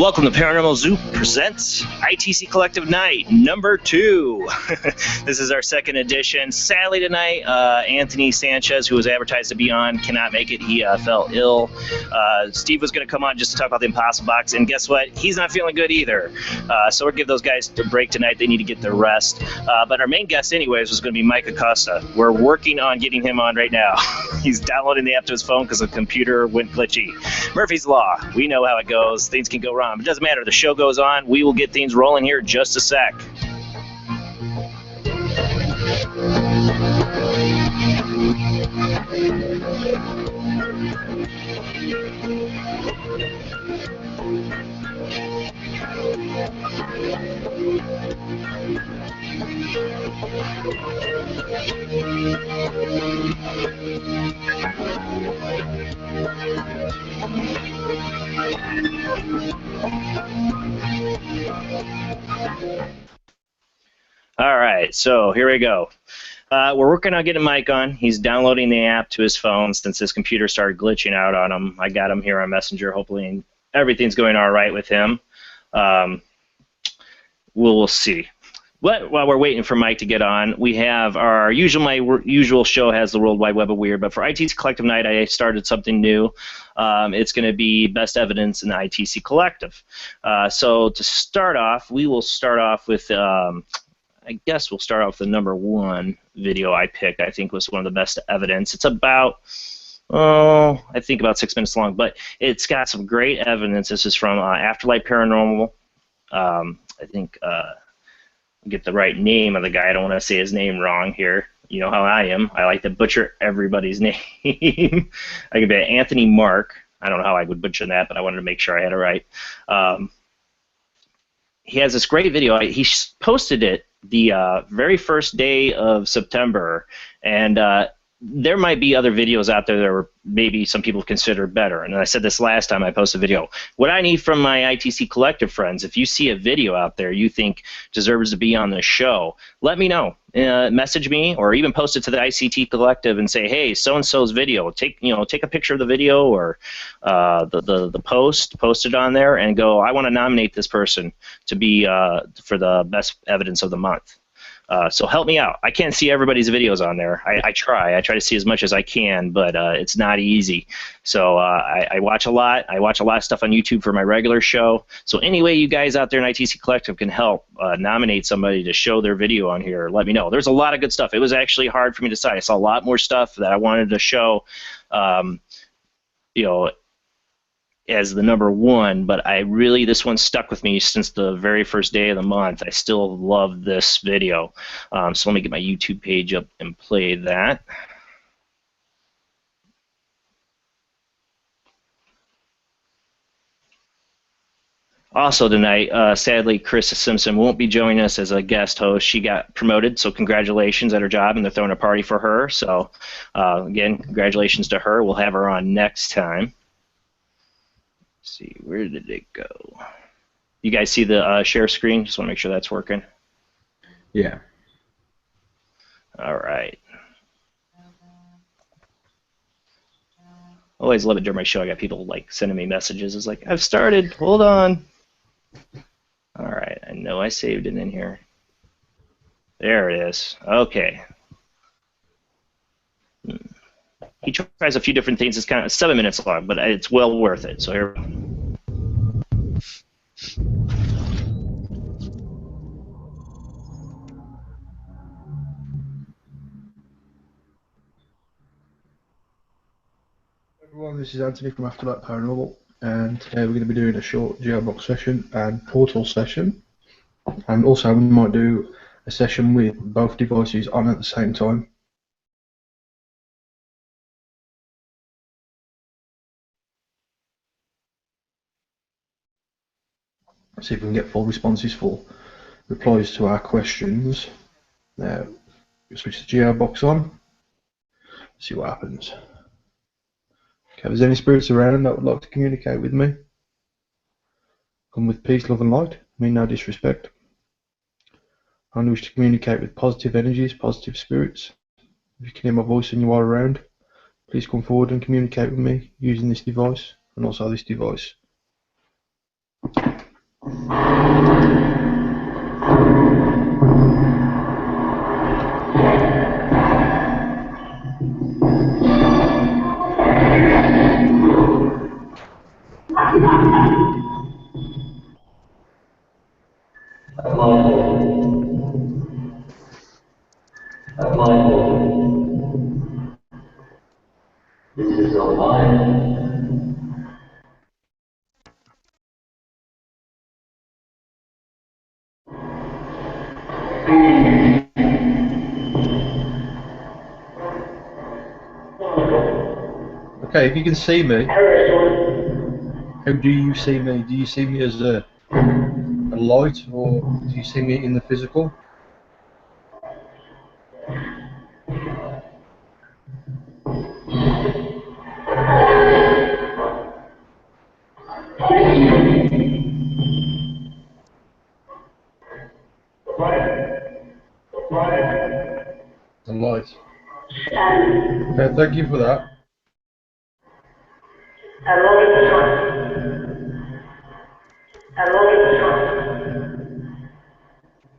Welcome to Paranormal Soup presents ITC Collective Night number 2. This is our second edition. Sadly tonight, Anthony Sanchez, who was advertised to be on, cannot make it. He fell ill. Steve was going to come on just to talk about the Impossible Box, and guess what? He's not feeling good either. So we'll give those guys a break tonight. They need to get their rest. But our main guest anyways was going to be Mike Acosta. We're working on getting him on right now. He's downloading the app to his phone because the computer went glitchy. Murphy's Law. We know how it goes. Things can go wrong. It doesn't matter. The show goes on. We will get things rolling here in just a sec. All right, so here we go. We're working on getting Mike on. He's downloading the app to his phone since his computer started glitching out on him. I got him here on Messenger. Hopefully everything's going all right with him. We'll see. But while we're waiting for Mike to get on, we have my usual show has the World Wide Web of Weird, but for ITC Collective Night, I started something new. It's going to be Best Evidence in the ITC Collective. So to start off, we will start off with, I guess we'll start off with the number 1 video I picked. I think was one of the best evidence. It's about, I think about 6 minutes long, but it's got some great evidence. This is from Afterlife Paranormal. I think get the right name of the guy. I don't want to say his name wrong here. You know how I am. I like to butcher everybody's name. I could be Anthony Mark. I don't know how I would butcher that, but I wanted to make sure I had it right. He has this great video. He posted it the very first day of September, and there might be other videos out there that are maybe some people consider better. And I said this last time I posted a video. What I need from my ITC Collective friends, if you see a video out there you think deserves to be on the show, let me know. Message me or even post it to the ICT Collective and say, hey, so-and-so's video. Take a picture of the video or the post it on there and go, I want to nominate this person to be for the best evidence of the month. So help me out. I can't see everybody's videos on there. I try to see as much as I can, but it's not easy. So I watch a lot. I watch a lot of stuff on YouTube for my regular show. So any way you guys out there in ITC Collective can help nominate somebody to show their video on here, let me know. There's a lot of good stuff. It was actually hard for me to decide. I saw a lot more stuff that I wanted to show, as the number 1, but this one stuck with me since the very first day of the month. I still love this video. So let me get my YouTube page up and play that. Also tonight, sadly, Chris Simpson won't be joining us as a guest host. She got promoted, so congratulations at her job, and they're throwing a party for her. So again, congratulations to her. We'll have her on next time. Let's see, where did it go? You guys see the share screen? Just want to make sure that's working. Yeah. All right. Always love it during my show. I got people like sending me messages. It's like, I've started. Hold on. All right. I know I saved it in here. There it is. Okay. He tries a few different things. It's kind of 7 minutes long, but it's well worth it. So here. Everyone, this is Anthony from Afterlife Paranormal, and today we're going to be doing a short geobox session and portal session, and also we might do a session with both devices on at the same time. See if we can get full responses, full replies to our questions. Now, switch the geobox on, see what happens. Okay, if there's any spirits around that would like to communicate with me, come with peace, love and light, mean no disrespect. I only wish to communicate with positive energies, positive spirits. If you can hear my voice and you are around, please come forward and communicate with me using this device and also this device. This is a line. Okay, if you can see me, how do you see me? Do you see me as a light, or do you see me in the physical? The light. Okay, thank you for that.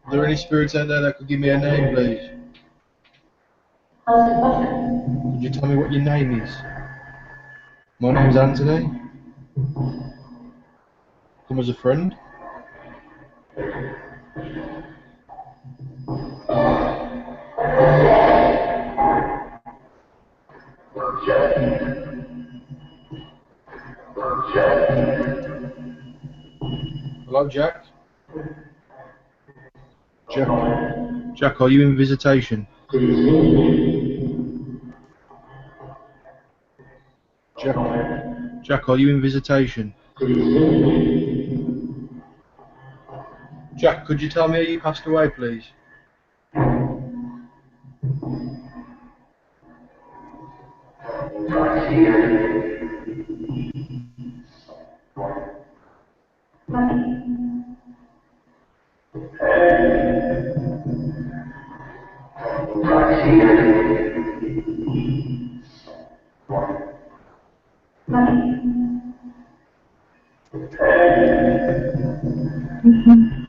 Are there any spirits out there that could give me a name, please? Could you tell me what your name is? My name's Anthony. Come as a friend. Hello, Jack. Jack, are you in visitation? Jack, are you in visitation? Jack, could you tell me how you passed away, please?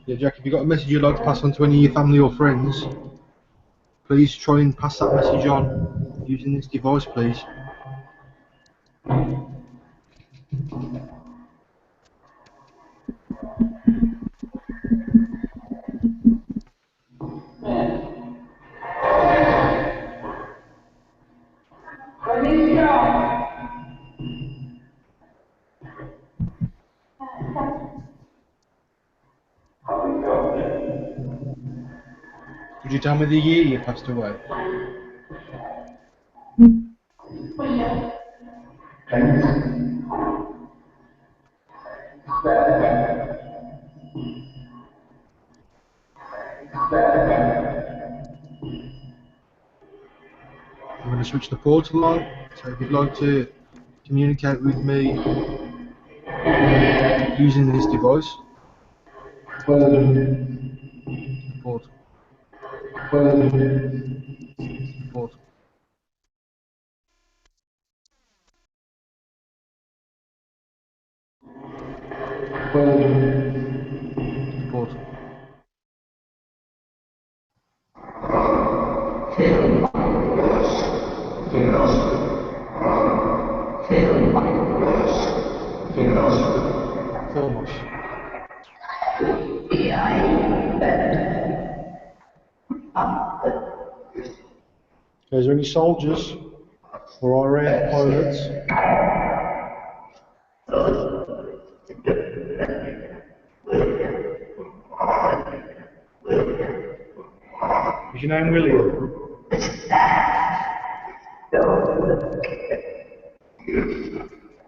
Yeah, Jack, if you've got a message you'd like to pass on to any of your family or friends, please try and pass that message on using this device, please. Could you tell me the year you passed away? I'm going to switch the portal on, so if you'd like to communicate with me using this device. Portal. Portal. Portal. Thermos. Is there any soldiers or RAF pilots? Is your name William?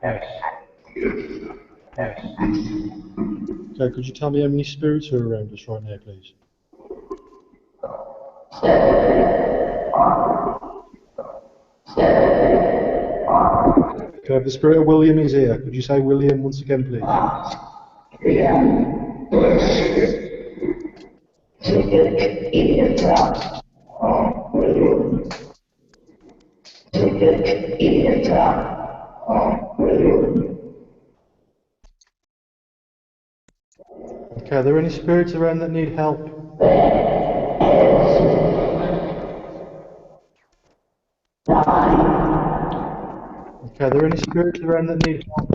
Yes. Yes. Okay, could you tell me how many spirits are around us right now, please? Okay, if the spirit of William is here, could you say William once again, please? Okay, are there any spirits around that need help? Okay, are there any spirits around that need help?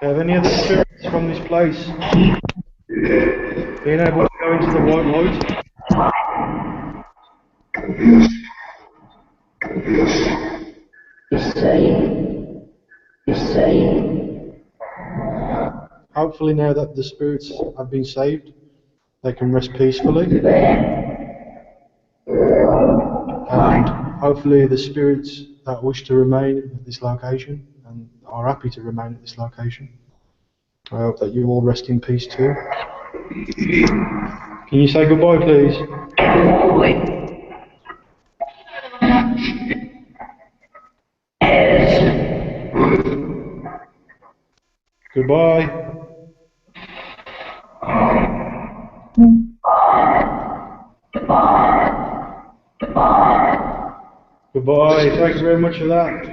Okay, have any other spirits from this place being able to go into the white light? Hopefully now that the spirits have been saved, they can rest peacefully. And hopefully the spirits that wish to remain at this location and are happy to remain at this location, I hope that you all rest in peace too. Can you say goodbye, please? Goodbye. Goodbye. Thank you very much for that.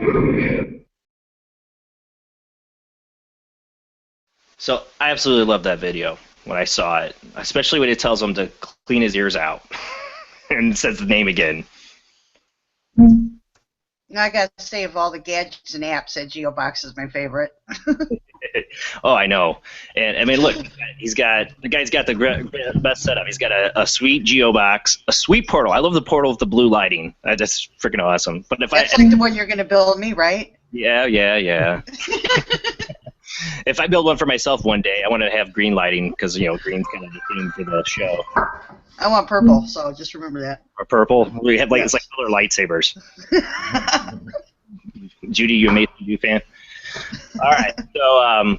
So I absolutely love that video when I saw it, especially when it tells him to clean his ears out and says the name again. Now I gotta say, of all the gadgets and apps, that GeoBox is my favorite. Oh, I know. And I mean, look, the guy's got the best setup. He's got a sweet GeoBox, a sweet portal. I love the portal with the blue lighting. That's freaking awesome. But if That's like the one you're gonna build me, right? Yeah. If I build one for myself one day, I want to have green lighting because green's kind of the theme for the show. I want purple, so just remember that. Or purple. We have it's like color lightsabers. Judy, you amazing you fan. All right. So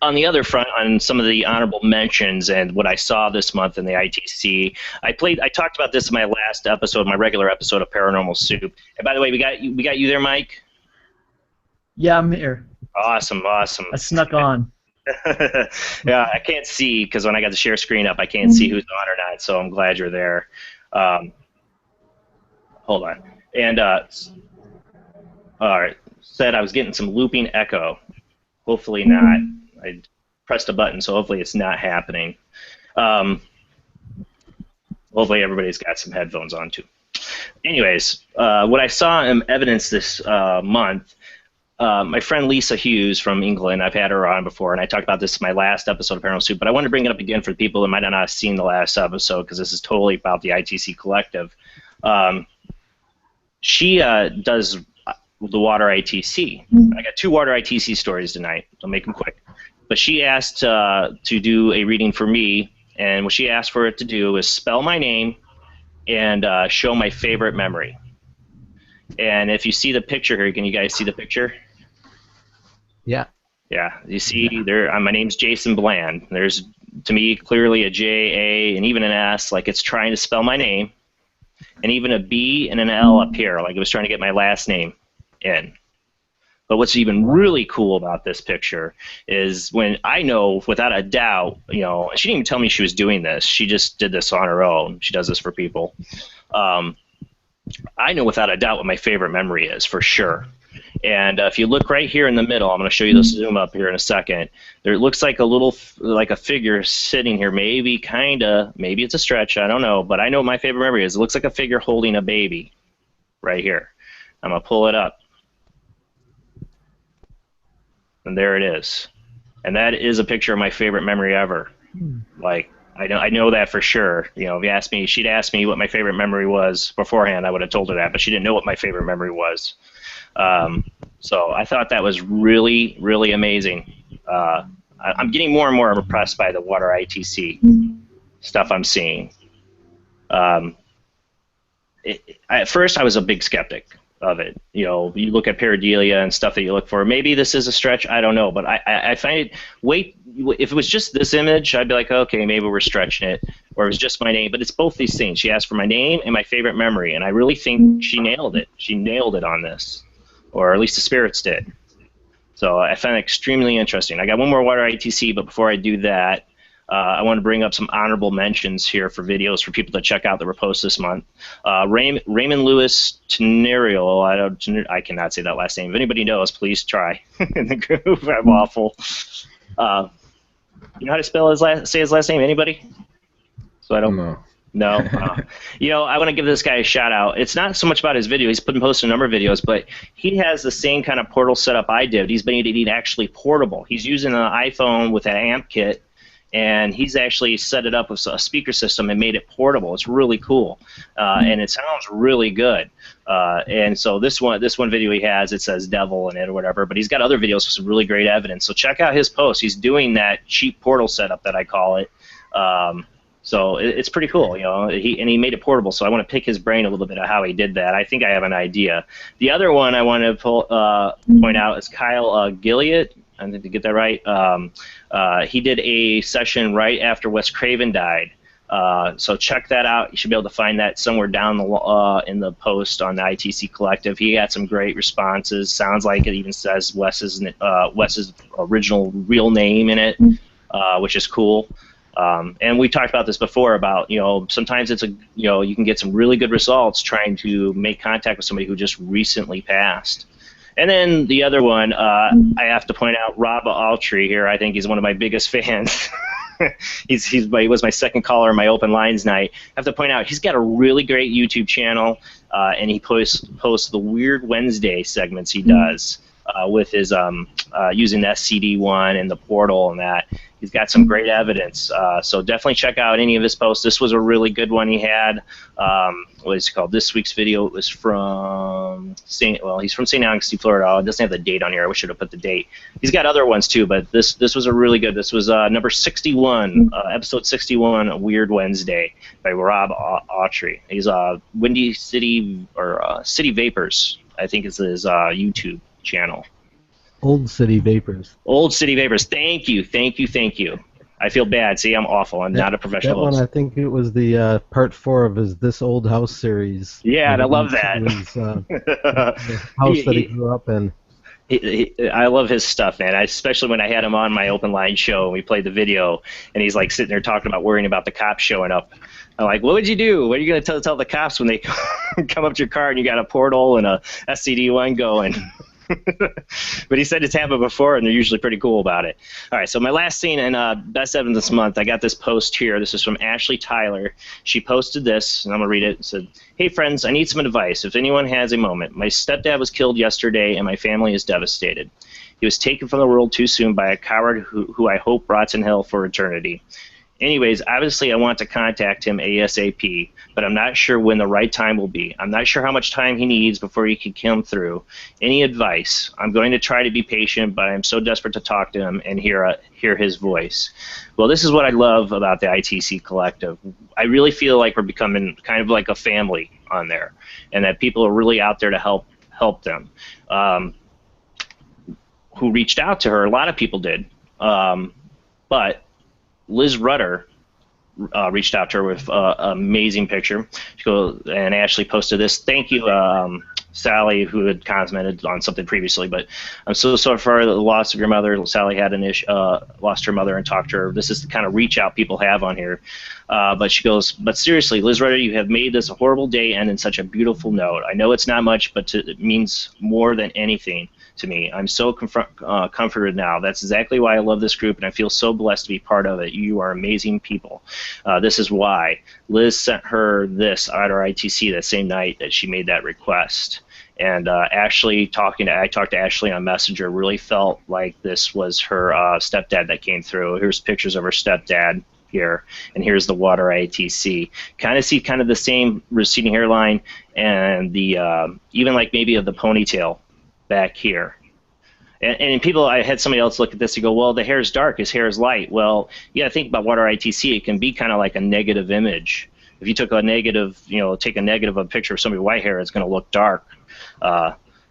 on the other front, on some of the honorable mentions and what I saw this month in the ITC, I talked about this in my last episode, my regular episode of Paranormal Soup. And by the way, we got you there, Mike. Yeah, I'm here. Awesome. I snuck on. Yeah, I can't see because when I got the share screen up, I can't see who's on or not. So I'm glad you're there. Hold on. And all right, said I was getting some looping echo. Hopefully not. I pressed a button, so hopefully it's not happening. Hopefully everybody's got some headphones on too. Anyways, what I saw in evidence this month. My friend Lisa Hughes from England, I've had her on before, and I talked about this in my last episode of Paranormal Soup, but I want to bring it up again for the people that might not have seen the last episode, because this is totally about the ITC Collective. She does the water ITC. I got 2 water ITC stories tonight. I'll make them quick. But she asked to do a reading for me, and what she asked for it to do is spell my name and show my favorite memory. And if you see the picture here, can you guys see the picture? Yeah. Yeah, you see there. My name's Jason Bland. There's, to me, clearly a J, A, and even an S, like it's trying to spell my name, and even a B and an L up here, like it was trying to get my last name in. But what's even really cool about this picture is when I know without a doubt, she didn't even tell me she was doing this. She just did this on her own. She does this for people. I know without a doubt what my favorite memory is, for sure. And if you look right here in the middle, I'm going to show you the zoom up here in a second. There looks like a little, like a figure sitting here, maybe it's a stretch, I don't know, but I know what my favorite memory is. It looks like a figure holding a baby right here. I'm going to pull it up. And there it is. And that is a picture of my favorite memory ever. Like, I know that for sure. If you asked me, she'd asked me what my favorite memory was beforehand, I would have told her that, but she didn't know what my favorite memory was. So I thought that was really, really amazing. I'm getting more and more impressed by the water ITC stuff I'm seeing. At first, I was a big skeptic of it. You look at pareidolia and stuff that you look for. Maybe this is a stretch. I don't know, but I find it. If it was just this image, I'd be like, okay, maybe we're stretching it, or it was just my name. But it's both these things. She asked for my name and my favorite memory, and I really think she nailed it. She nailed it on this, or at least the spirits did. So I found it extremely interesting. I got one more water ITC, but before I do that, I want to bring up some honorable mentions here for videos for people to check out that were posted this month. Raymond Lewis Tenerio, I cannot say that last name. If anybody knows, please try. In the group, I'm awful. You know how to say his last name? Anybody? So I don't No. No. You know, I want to give this guy a shout out. It's not so much about his video. He's posted a number of videos, but he has the same kind of portal setup I did. He's made it actually portable. He's using an iPhone with an amp kit, and he's actually set it up with a speaker system and made it portable. It's really cool, and it sounds really good. And so this one video he has, it says devil in it or whatever, but he's got other videos with some really great evidence. So check out his post. He's doing that cheap portal setup that I call it. So it's pretty cool, you know. He made it portable. So I want to pick his brain a little bit of how he did that. I think I have an idea. The other one I want to point out is Kyle Gilliott. I need to get that right. He did a session right after Wes Craven died. So check that out. You should be able to find that somewhere down in the post on the ITC Collective. He got some great responses. Sounds like it even says Wes's original real name in it, which is cool. And we talked about this before about, you know, sometimes you can get some really good results trying to make contact with somebody who just recently passed. And then the other one, I have to point out Rob Altry here. I think he's one of my biggest fans. He was my second caller on my open lines night. I have to point out he's got a really great YouTube channel, and he posts the Weird Wednesday segments he does with his using the SCD-1 and the portal and that. He's got some great evidence, so definitely check out any of his posts. This was a really good one he had. What is it called? This week's video was from he's from St. Augustine, Florida. It doesn't have the date on here. I wish I would have put the date. He's got other ones too, but this was a really good. This was number 61, episode 61, Weird Wednesday by Rob Autry. He's Windy City or City Vapors, I think is his YouTube channel. Old City Vapors. Old City Vapors. Thank you. I feel bad. See, I'm awful. I'm not a professional. That one, host. I think it was the part 4 of his This Old House series. Yeah, and I love that. The house that he grew up in. I love his stuff, man. Especially when I had him on my open line show and we played the video, and he's like sitting there talking about worrying about the cops showing up. I'm like, what would you do? What are you going to tell the cops when they come up to your car and you got a portal and a SCD-1 going? But he said it's happened before, and they're usually pretty cool about it. All right, so my last scene and best evidence this month, I got this post here. This is from Ashley Tyler. She posted this, and I'm going to read it. It said, "Hey, friends, I need some advice. If anyone has a moment. My stepdad was killed yesterday, and my family is devastated. He was taken from the world too soon by a coward who I hope rots in hell for eternity. Anyways, obviously I want to contact him ASAP, but I'm not sure when the right time will be. I'm not sure how much time he needs before he can come through. Any advice? I'm going to try to be patient, but I'm so desperate to talk to him and hear his voice." Well, this is what I love about the ITC Collective. I really feel like we're becoming kind of like a family on there, and that people are really out there to help them. Who reached out to her? A lot of people did, but Liz Rudder reached out to her with an amazing picture. And Ashley posted this. Thank you, Sally, who had commented on something previously. But I'm so sorry for the loss of your mother. Sally had lost her mother and talked to her. This is the kind of reach out people have on here. But she goes, "But seriously, Liz Rudder, you have made this a horrible day end in such a beautiful note. I know it's not much, but it means more than anything to me. I'm so comforted now. That's exactly why I love this group, and I feel so blessed to be part of it. You are amazing people. This is why." Liz sent her this at our ITC that same night that she made that request. And Ashley, I talked to Ashley on Messenger, really felt like this was her stepdad that came through. Here's pictures of her stepdad here, and here's the water ITC. Kind of see kind of the same receding hairline, and the even like maybe of the ponytail back here. And people, I had somebody else look at this and go, well, the hair is dark, his hair is light. Well, yeah, think about water ITC. It can be kind of like a negative image. If you took a negative, take a negative of a picture of somebody with white hair, it's going to look dark.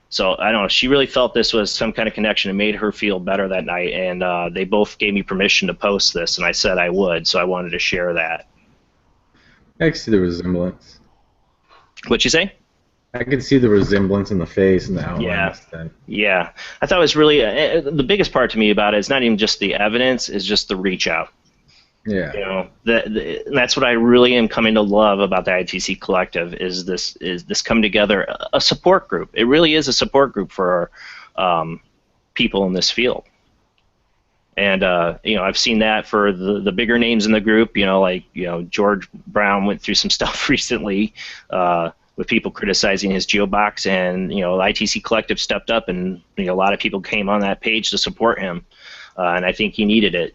So I don't know. She really felt this was some kind of connection and made her feel better that night. And they both gave me permission to post this, and I said I would. So I wanted to share that. I can see the resemblance. What'd you say? I could see the resemblance in the face and the outline. Yeah. Then. Yeah, I thought it was really the biggest part to me about it is not even just the evidence, is just the reach out. Yeah. You know, that's what I really am coming to love about the ITC Collective is this come together, a support group. It really is a support group for people in this field. And you know, I've seen that for the bigger names in the group. You know, like George Brown went through some stuff recently with people criticizing his geobox, and the ITC Collective stepped up, and a lot of people came on that page to support him, and I think he needed it.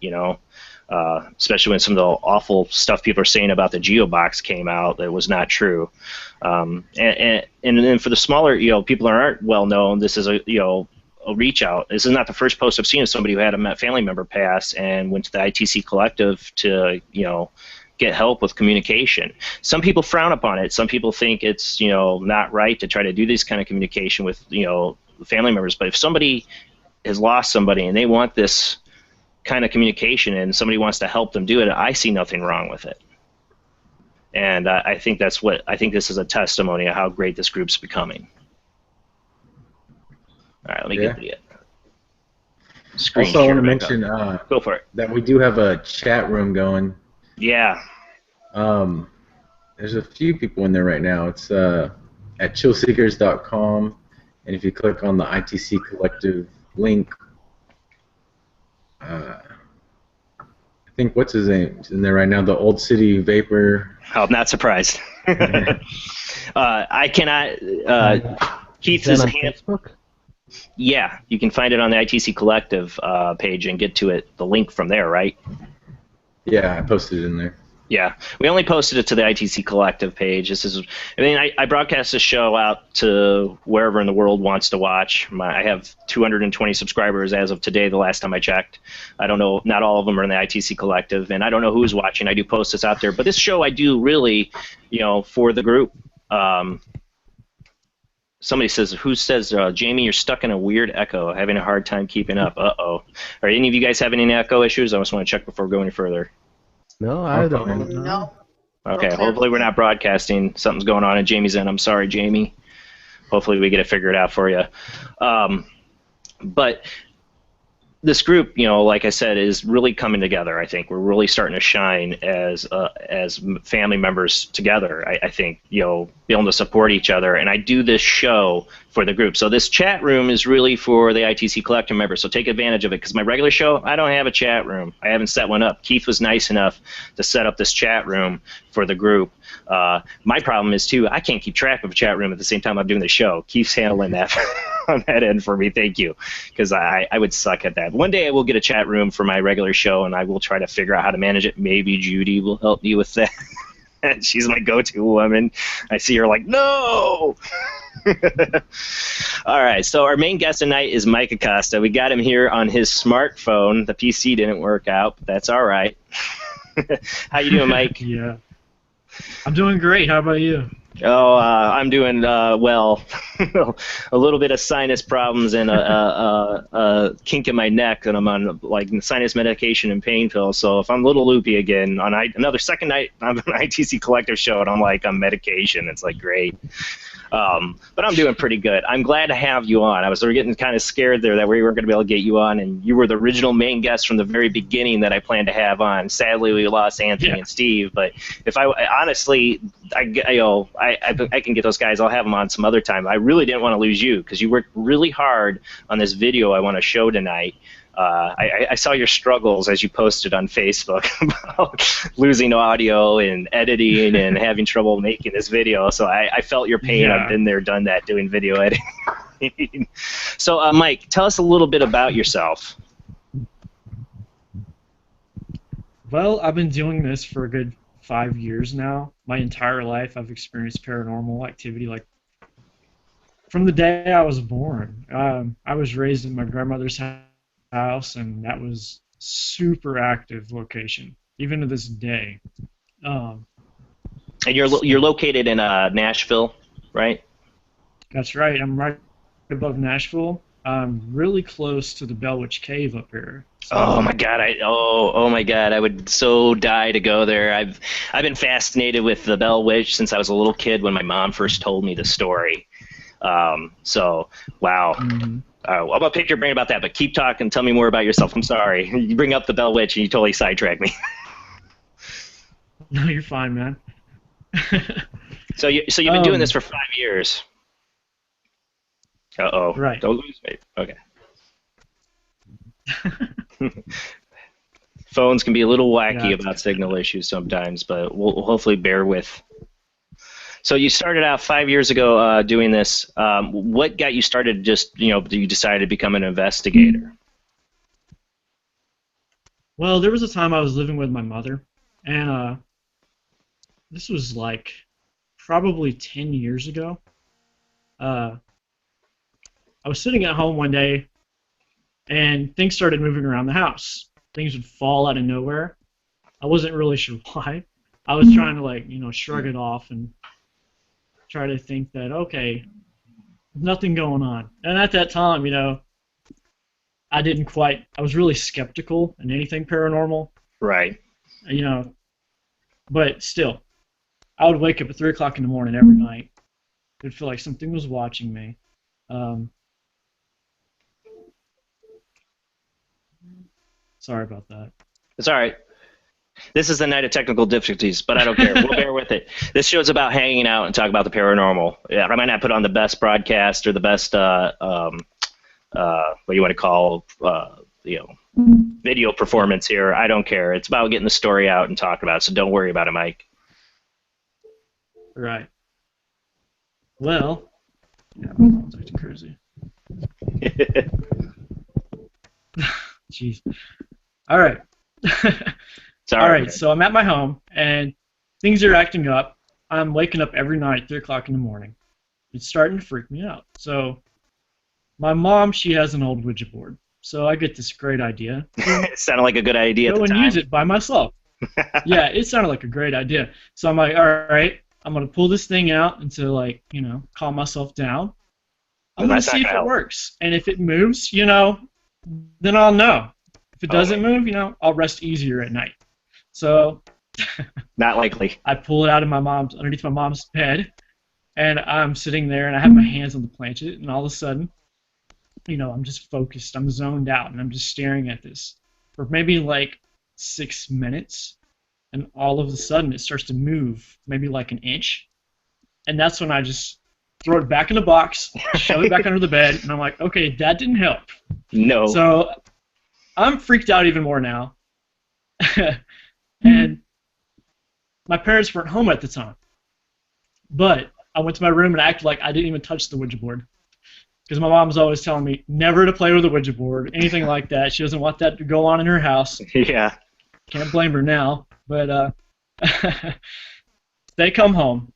Especially when some of the awful stuff people are saying about the geobox came out that was not true. And then for the smaller people that aren't well known, this is a reach out. This is not the first post I've seen of somebody who had a family member pass and went to the ITC Collective to get help with communication. Some people frown upon it. Some people think it's not right to try to do this kind of communication with family members. But if somebody has lost somebody and they want this kind of communication and somebody wants to help them do it, I see nothing wrong with it. And I think this is a testimony of how great this group's becoming. All right, let me get the screen. Also, I want to mention go for it. That we do have a chat room going. Yeah. There's a few people in there right now. It's at chillseekers.com, and if you click on the ITC Collective link, I think what's his name is in there right now, the Old City Vapor. I'm not surprised. I cannot. Keith's Is that on hand. Facebook? Yeah, you can find it on the ITC Collective page and get to it, the link from there, right? Yeah, I posted it in there. Yeah, we only posted it to the ITC Collective page. I broadcast this show out to wherever in the world wants to watch. I have 220 subscribers as of today, the last time I checked. I don't know, not all of them are in the ITC Collective, and I don't know who's watching. I do post this out there, but this show I do really, for the group. Somebody says, Jamie, you're stuck in a weird echo, having a hard time keeping up. Uh-oh. Are any of you guys having any echo issues? I just want to check before going any further. No, I don't. No. Okay, hopefully we're not broadcasting. Something's going on in Jamie's end. I'm sorry, Jamie. Hopefully we get it figured out for you. But this group, like I said, is really coming together. I think we're really starting to shine as family members together. I think, being able to support each other. And I do this show for the group. So this chat room is really for the ITC Collective members. So take advantage of it, because my regular show, I don't have a chat room. I haven't set one up. Keith was nice enough to set up this chat room for the group. My problem is, too, I can't keep track of a chat room at the same time I'm doing the show. Keith's handling that on that end for me. Thank you, because I would suck at that. One day I will get a chat room for my regular show, and I will try to figure out how to manage it. Maybe Judy will help me with that. She's my go-to woman. I see her like, no! All right, so our main guest tonight is Mike Acosta. We got him here on his smartphone. The PC didn't work out, but that's all right. How you doing, Mike? Yeah. I'm doing great. How about you? Oh, I'm doing well. A little bit of sinus problems and a kink in my neck, and I'm on sinus medication and pain pills. So if I'm a little loopy again on another second night on an ITC Collective show, and I'm on medication, it's great. But I'm doing pretty good. I'm glad to have you on. I was getting kind of scared there that we weren't going to be able to get you on, and you were the original main guest from the very beginning that I planned to have on. Sadly, we lost Anthony and Steve, but if I can get those guys. I'll have them on some other time. I really didn't want to lose you because you worked really hard on this video I want to show tonight. I saw your struggles as you posted on Facebook about losing audio and editing and having trouble making this video. So I felt your pain. Yeah. I've been there, done that, doing video editing. So, Mike, tell us a little bit about yourself. Well, I've been doing this for a good 5 years now. My entire life I've experienced paranormal activity from the day I was born. I was raised in my grandmother's house, and that was super active location, even to this day. And you're located in Nashville, right? That's right. I'm right above Nashville. I'm really close to the Bell Witch Cave up here. So, oh my God! Oh my God! I would so die to go there. I've been fascinated with the Bell Witch since I was a little kid when my mom first told me the story. So, wow. I'm going to pick your brain about that, but keep talking. Tell me more about yourself. I'm sorry. You bring up the Bell Witch and you totally sidetrack me. No, you're fine, man. So you've been doing this for 5 years. Uh-oh. Right. Don't lose me. Okay. Phones can be a little wacky about signal issues sometimes, but we'll hopefully bear with. So you started out 5 years ago doing this. What got you started? Just you decided to become an investigator. Well, there was a time I was living with my mother, and this was like probably 10 years ago. I was sitting at home one day, and things started moving around the house. Things would fall out of nowhere. I wasn't really sure why. I was trying to shrug it off and try to think that, okay, nothing going on. And at that time, I was really skeptical in anything paranormal. Right. But still, I would wake up at 3 o'clock in the morning every night. It would feel like something was watching me. Sorry about that. It's all right. This is the night of technical difficulties, but I don't care. We'll bear with it. This show's about hanging out and talking about the paranormal. Yeah, I might not put on the best broadcast or the best, what do you want to call, video performance here. I don't care. It's about getting the story out and talking about it, so don't worry about it, Mike. Right. Well, yeah, my phone's acting crazy. Jeez. All right. Sorry. All right, so I'm at my home, and things are acting up. I'm waking up every night at 3 o'clock in the morning. It's starting to freak me out. So my mom, she has an old Ouija board. So I get this great idea. It sounded like a good idea at the time. Go and use it by myself. Yeah, it sounded like a great idea. So I'm like, all right, I'm going to pull this thing out and to, calm myself down. I'm going to see if it works. And if it moves, then I'll know. If it doesn't move, I'll rest easier at night. So not likely. I pull it out of underneath my mom's bed, and I'm sitting there, and I have my hands on the planchette, and all of a sudden, I'm just focused. I'm zoned out, and I'm just staring at this for maybe 6 minutes, and all of a sudden it starts to move, maybe an inch, and that's when I just throw it back in the box, shove it back under the bed, and I'm like, okay, that didn't help. No. So I'm freaked out even more now. And my parents weren't home at the time. But I went to my room and acted like I didn't even touch the Ouija board. Because my mom was always telling me never to play with a Ouija board, anything like that. She doesn't want that to go on in her house. Yeah. Can't blame her now. But they come home,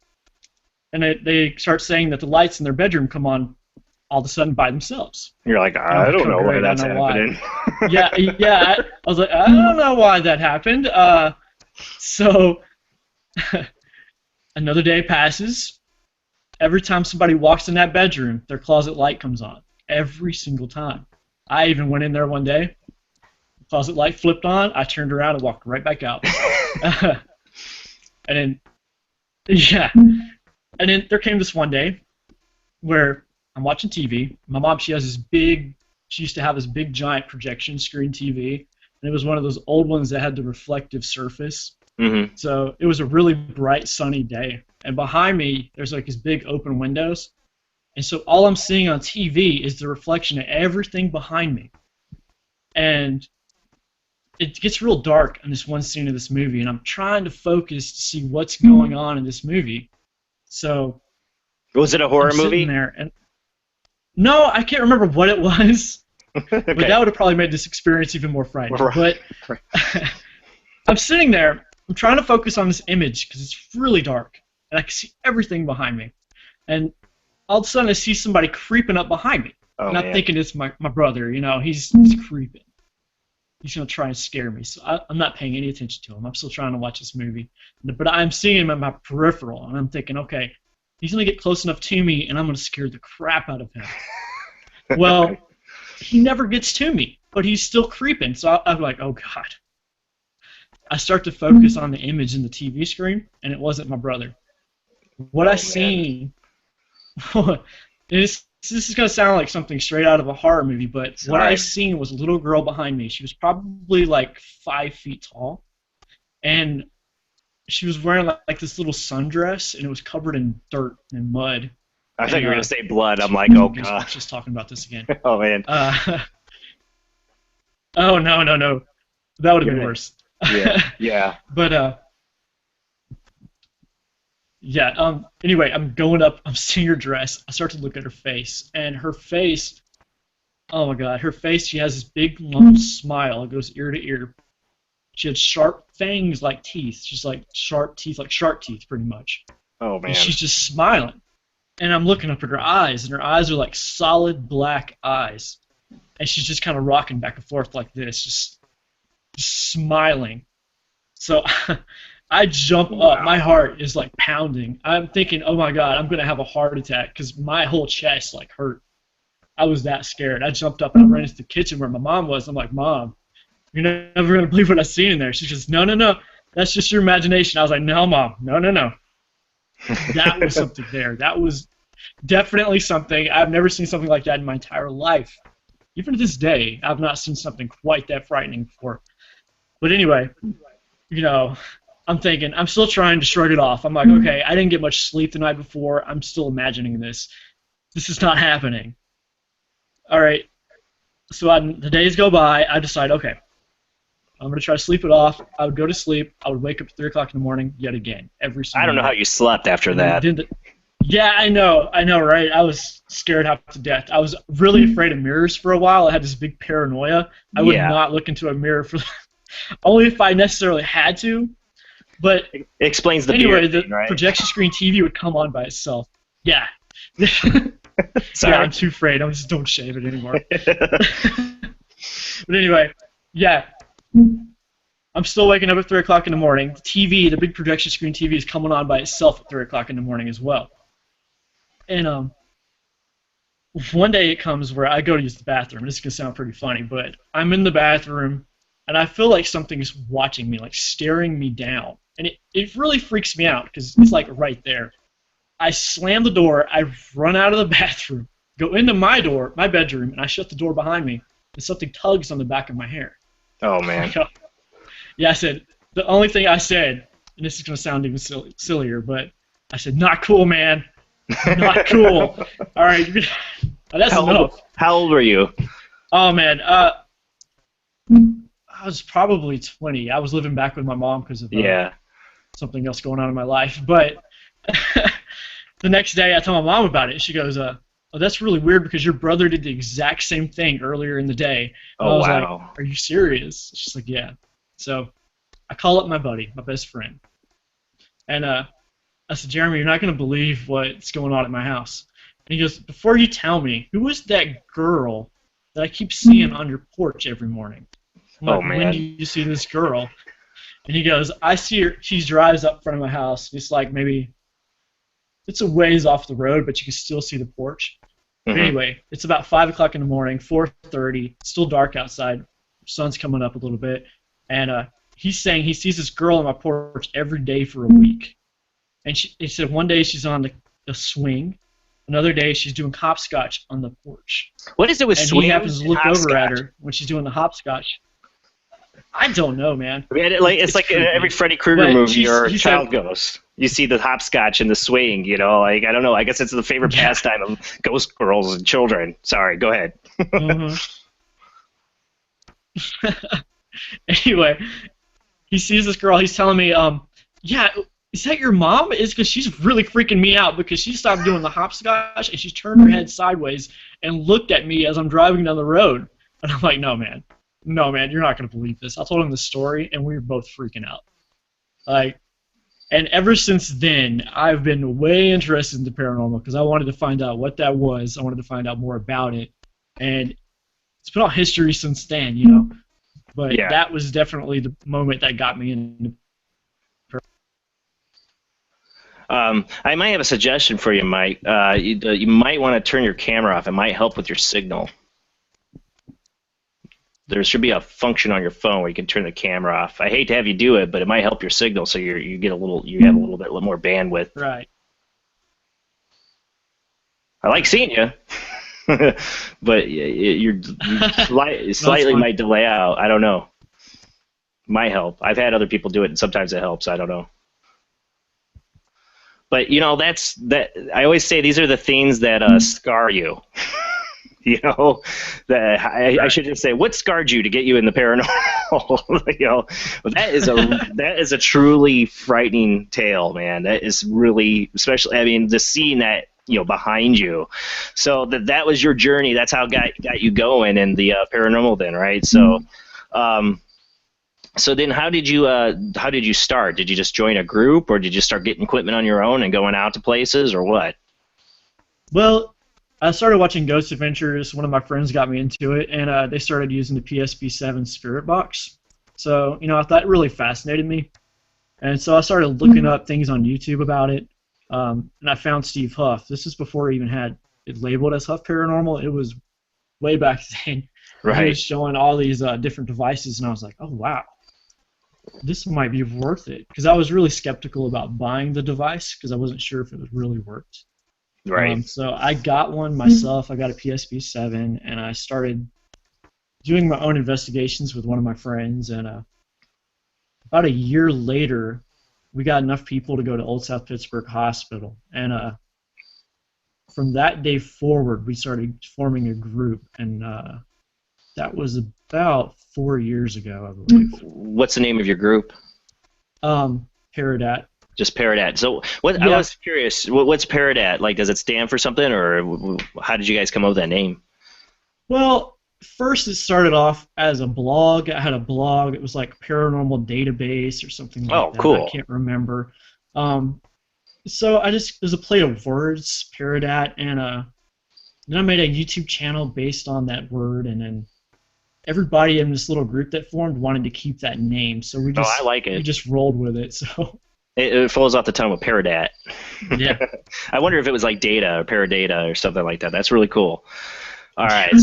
and they start saying that the lights in their bedroom come on all of a sudden by themselves. You're like, I don't know why that's happening. Yeah. I was like, I don't know why that happened. So another day passes. Every time somebody walks in that bedroom, their closet light comes on. Every single time. I even went in there one day. The closet light flipped on. I turned around and walked right back out. And then there came this one day where I'm watching TV. My mom, she used to have this big giant projection screen TV, and it was one of those old ones that had the reflective surface. Mm-hmm. So it was a really bright, sunny day. And behind me, there's these big open windows. And so all I'm seeing on TV is the reflection of everything behind me. And it gets real dark in this one scene of this movie, and I'm trying to focus to see what's going on in this movie. So was it a horror movie? There and no, I can't remember what it was. Okay. But that would have probably made this experience even more frightening. Right. But I'm sitting there, I'm trying to focus on this image because it's really dark, and I can see everything behind me. And all of a sudden I see somebody creeping up behind me. And I'm thinking it's my brother, he's creeping. He's going to try and scare me. So I'm not paying any attention to him. I'm still trying to watch this movie. But I'm seeing him in my peripheral, and I'm thinking, okay, he's going to get close enough to me, and I'm going to scare the crap out of him. Well, he never gets to me, but he's still creeping. So I'm like, oh, God. I start to focus on the image in the TV screen, and it wasn't my brother. What I seen This is gonna sound like something straight out of a horror movie, but what I Sorry. seen was a little girl behind me. She was probably like 5 feet tall, and she was wearing like this little sundress, and it was covered in dirt and mud. I thought And, you were gonna say blood. I'm like, oh god. Just talking about this again. Oh man. Oh no, that would have been Yeah. worse. Yeah. But yeah. Anyway, I'm going up. I'm seeing her dress. I start to look at her face, and her face. Oh my god, her face. She has this big long smile. It goes ear to ear. She had sharp fangs like teeth. She's like sharp teeth, like shark teeth, pretty much. Oh man. And she's just smiling. And I'm looking up at her eyes, and her eyes are like solid black eyes. And she's just kind of rocking back and forth like this, just smiling. So I jump up. My heart is like pounding. I'm thinking, oh my god, I'm going to have a heart attack because my whole chest like hurt. I was that scared. I jumped up and I ran into the kitchen where my mom was. I'm like, Mom, you're never going to believe what I seen in there. She goes, no. That's just your imagination. I was like, no, Mom. No. That was something there. That was definitely something. I've never seen something like that in my entire life. Even to this day, I've not seen something quite that frightening before. But anyway, I'm thinking, I'm still trying to shrug it off. I'm like, okay, I didn't get much sleep the night before. I'm still imagining this. This is not happening. All right. So the days go by. I decide, okay, I'm going to try to sleep it off. I would go to sleep. I would wake up at 3 o'clock in the morning yet again, every single I don't know night. how you slept after that. Yeah, I know, right? I was scared half to death. I was really afraid of mirrors for a while. I had this big paranoia. I would not look into a mirror for only if I necessarily had to. But It explains the anyway, beard the thing, right? projection screen TV would come on by itself. Yeah. Sorry. Yeah, I'm too afraid. I just don't shave it anymore. But anyway, yeah. I'm still waking up at 3 o'clock in the morning. The TV, the big projection screen TV, is coming on by itself at 3 o'clock in the morning as well. And one day it comes where I go to use the bathroom. This is going to sound pretty funny, but I'm in the bathroom, and I feel like something is watching me, like staring me down. And it really freaks me out because it's like right there. I slam the door, I run out of the bathroom, go into my bedroom, and I shut the door behind me, and something tugs on the back of my hair. Oh man. Yeah, I said, the only thing I said, and this is going to sound even sillier, but I said, not cool, man. Not cool. All right, that's enough. How old were you? Oh, man. I was probably 20. I was living back with my mom because of something else going on in my life. But the next day I told my mom about it. She goes, oh, that's really weird because your brother did the exact same thing earlier in the day. And I was like, are you serious? She's like, yeah. So I call up my buddy, my best friend. And I said, Jeremy, you're not going to believe what's going on at my house. And he goes, before you tell me, who is that girl that I keep seeing on your porch every morning? I'm like, man. When do you see this girl? And he goes, I see her. She drives up in front of my house. It's like maybe it's a ways off the road, but you can still see the porch. But anyway, it's about 5 o'clock in the morning, 4:30. It's still dark outside. Sun's coming up a little bit. And he's saying he sees this girl on my porch every day for a week. And he said one day she's on the swing. Another day she's doing hopscotch on the porch. What is it with swings? And he happens to look over hopscotch? at her when she's doing the hopscotch. I don't know, man. I mean, it's like in creepy. every Freddy Krueger But movie or he Child said- Ghost. You see the hopscotch and the swing, like, I don't know. I guess it's the favorite pastime of ghost girls and children. Sorry, go ahead. Anyway, he sees this girl. He's telling me, yeah, is that your mom? It's because she's really freaking me out because she stopped doing the hopscotch and she turned her head sideways and looked at me as I'm driving down the road. And I'm like, no, man, you're not going to believe this. I told him the story, and we were both freaking out. And ever since then, I've been way interested in the paranormal because I wanted to find out what that was. I wanted to find out more about it. And it's been all history since then, But that was definitely the moment that got me into. I might have a suggestion for you, Mike. You might want to turn your camera off. It might help with your signal. There should be a function on your phone where you can turn the camera off. I hate to have you do it, but it might help your signal so you have a little bit more bandwidth. Right. I like seeing you, but you slightly might delay out. I don't know. Might help. I've had other people do it, and sometimes it helps. I don't know. But that's that. I always say these are the things that scar you. That I should just say, what scarred you to get you in the paranormal? That is a truly frightening tale, man. That is really, especially. I mean, just seeing that behind you. So that was your journey. That's how got you going in the paranormal, then, right? So, so then how did you start? Did you just join a group, or did you start getting equipment on your own and going out to places, or what? Well, I started watching Ghost Adventures. One of my friends got me into it, and they started using the PSP-7 Spirit Box. So, I thought it really fascinated me. And so I started looking up things on YouTube about it, and I found Steve Huff. This is before he even had it labeled as Huff Paranormal. It was way back then. Right. He was showing all these different devices, and I was like, oh, wow. This might be worth it. Because I was really skeptical about buying the device because I wasn't sure if it would really worked. Right. So I got one myself. I got a PSP-7, and I started doing my own investigations with one of my friends. And about a year later, we got enough people to go to Old South Pittsburgh Hospital. And from that day forward, we started forming a group, and that was about 4 years ago, I believe. What's the name of your group? Paradat. Just Paradat. So what? Yeah. I was curious. What's Paradat? Like, does it stand for something, or how did you guys come up with that name? Well, first it started off as a blog. I had a blog. It was like Paranormal Database or something like that. Cool. I can't remember. So it was a play of words, Paradat, and then I made a YouTube channel based on that word, and then everybody in this little group that formed wanted to keep that name, so we just I like it. We just rolled with it. So. It flows off the tongue with Paradat. Yeah. I wonder if it was like data or Paradata or something like that. That's really cool. All right.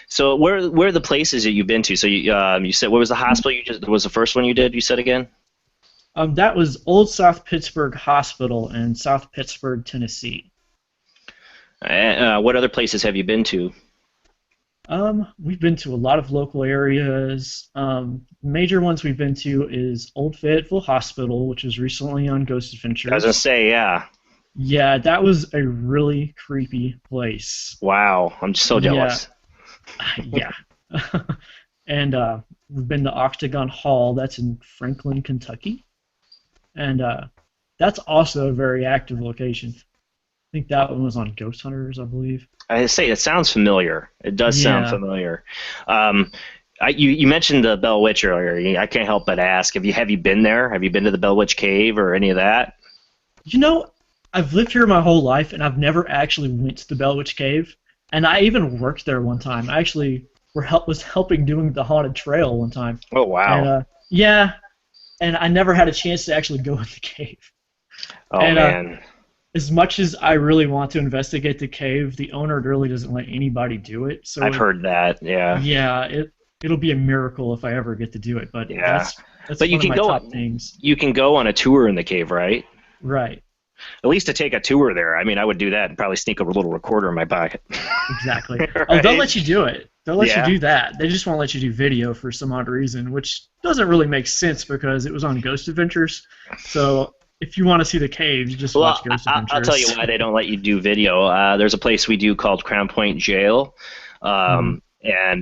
So where are the places that you've been to? So you said, what was the hospital was the first one you did? You said again? That was Old South Pittsburgh Hospital in South Pittsburgh, Tennessee. What other places have you been to? We've been to a lot of local areas. Major ones we've been to is Old Fayetteville Hospital, which was recently on Ghost Adventures. I was gonna say, yeah. Yeah, that was a really creepy place. Wow, I'm so jealous. Yeah. And we've been to Octagon Hall. That's in Franklin, Kentucky. And that's also a very active location. I think that one was on Ghost Hunters, I believe. I say it sounds familiar. It does sound familiar. You mentioned the Bell Witch earlier. I can't help but ask: Have you been there? Have you been to the Bell Witch Cave or any of that? I've lived here my whole life, and I've never actually went to the Bell Witch Cave. And I even worked there one time. I actually was helping doing the haunted trail one time. Oh wow! And, and I never had a chance to actually go in the cave. Oh man. As much as I really want to investigate the cave, the owner really doesn't let anybody do it. So I've heard that, yeah. Yeah, it'll be a miracle if I ever get to do it. But yeah. that's but you one can of my go top things. You can go on a tour in the cave, right? Right. At least to take a tour there. I mean, I would do that and probably sneak a little recorder in my pocket. Exactly. Right? Oh, they'll let you do it. They'll let you do that. They just won't let you do video for some odd reason, which doesn't really make sense because it was on Ghost Adventures. So if you want to see the cave, you just watch Ghost Adventures. I'll tell you why they don't let you do video. There's a place we do called Crown Point Jail, and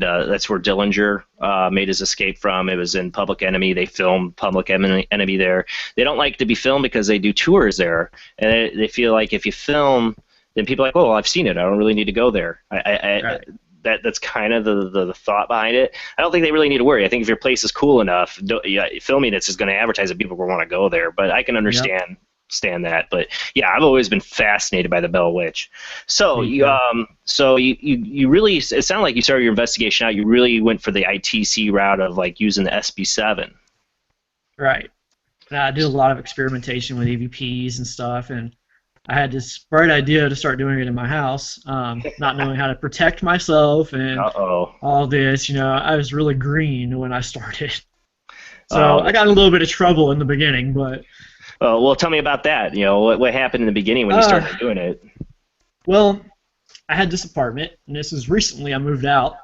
that's where Dillinger made his escape from. It was in Public Enemy. They filmed Public Enemy there. They don't like to be filmed because they do tours there, and they feel like if you film, then people are like, oh, well, I've seen it. I don't really need to go there. Right. That's kind of the thought behind it. I don't think they really need to worry. I think if your place is cool enough, filming it is going to advertise that people will want to go there. But I can understand that. But yeah, I've always been fascinated by the Bell Witch. So you really, it sounded like you started your investigation out. You really went for the ITC route of like using the SB7. Right. I did a lot of experimentation with EVPs and stuff, and I had this bright idea to start doing it in my house, not knowing how to protect myself and all this. I was really green when I started. So I got in a little bit of trouble in the beginning, but... well, tell me about that. What happened in the beginning when you started doing it? Well, I had this apartment, and this is recently I moved out,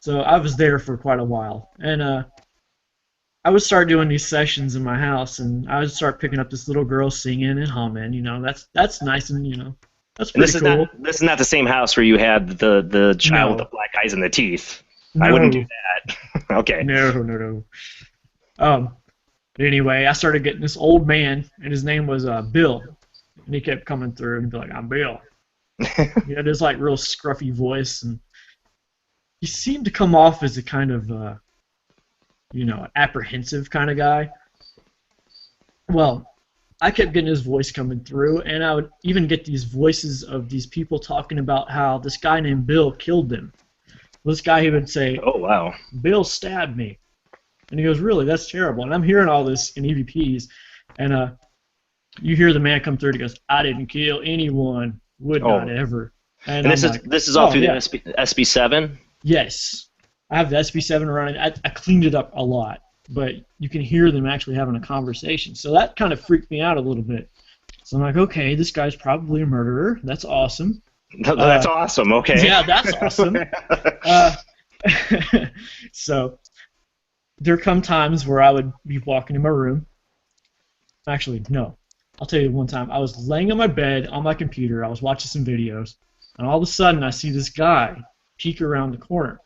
so I was there for quite a while. And I would start doing these sessions in my house, and I would start picking up this little girl singing and humming. You know, that's nice, and that's And pretty cool. This is not the same house where you had the child No. with the black eyes and the teeth. No. I wouldn't do that. Okay. No. But anyway, I started getting this old man, and his name was Bill, and he kept coming through and be like, "I'm Bill." He had this like real scruffy voice, and he seemed to come off as a kind of apprehensive kind of guy. Well, I kept getting his voice coming through, and I would even get these voices of these people talking about how this guy named Bill killed them. This guy, he would say, Oh, wow. "Bill stabbed me." And he goes, "Really? That's terrible." And I'm hearing all this in EVPs, and you hear the man come through and he goes, "I didn't kill anyone. Would not ever." And I'm this like, is all through yeah. the SB7? Yes. I have the SB7 running. I cleaned it up a lot, but you can hear them actually having a conversation. So that kind of freaked me out a little bit. So I'm like, okay, this guy's probably a murderer. That's awesome. That's awesome. Okay. Yeah, that's awesome. So there come times where I would be walking in my room. Actually, no. I'll tell you one time. I was laying on my bed on my computer. I was watching some videos, and all of a sudden I see this guy peek around the corner.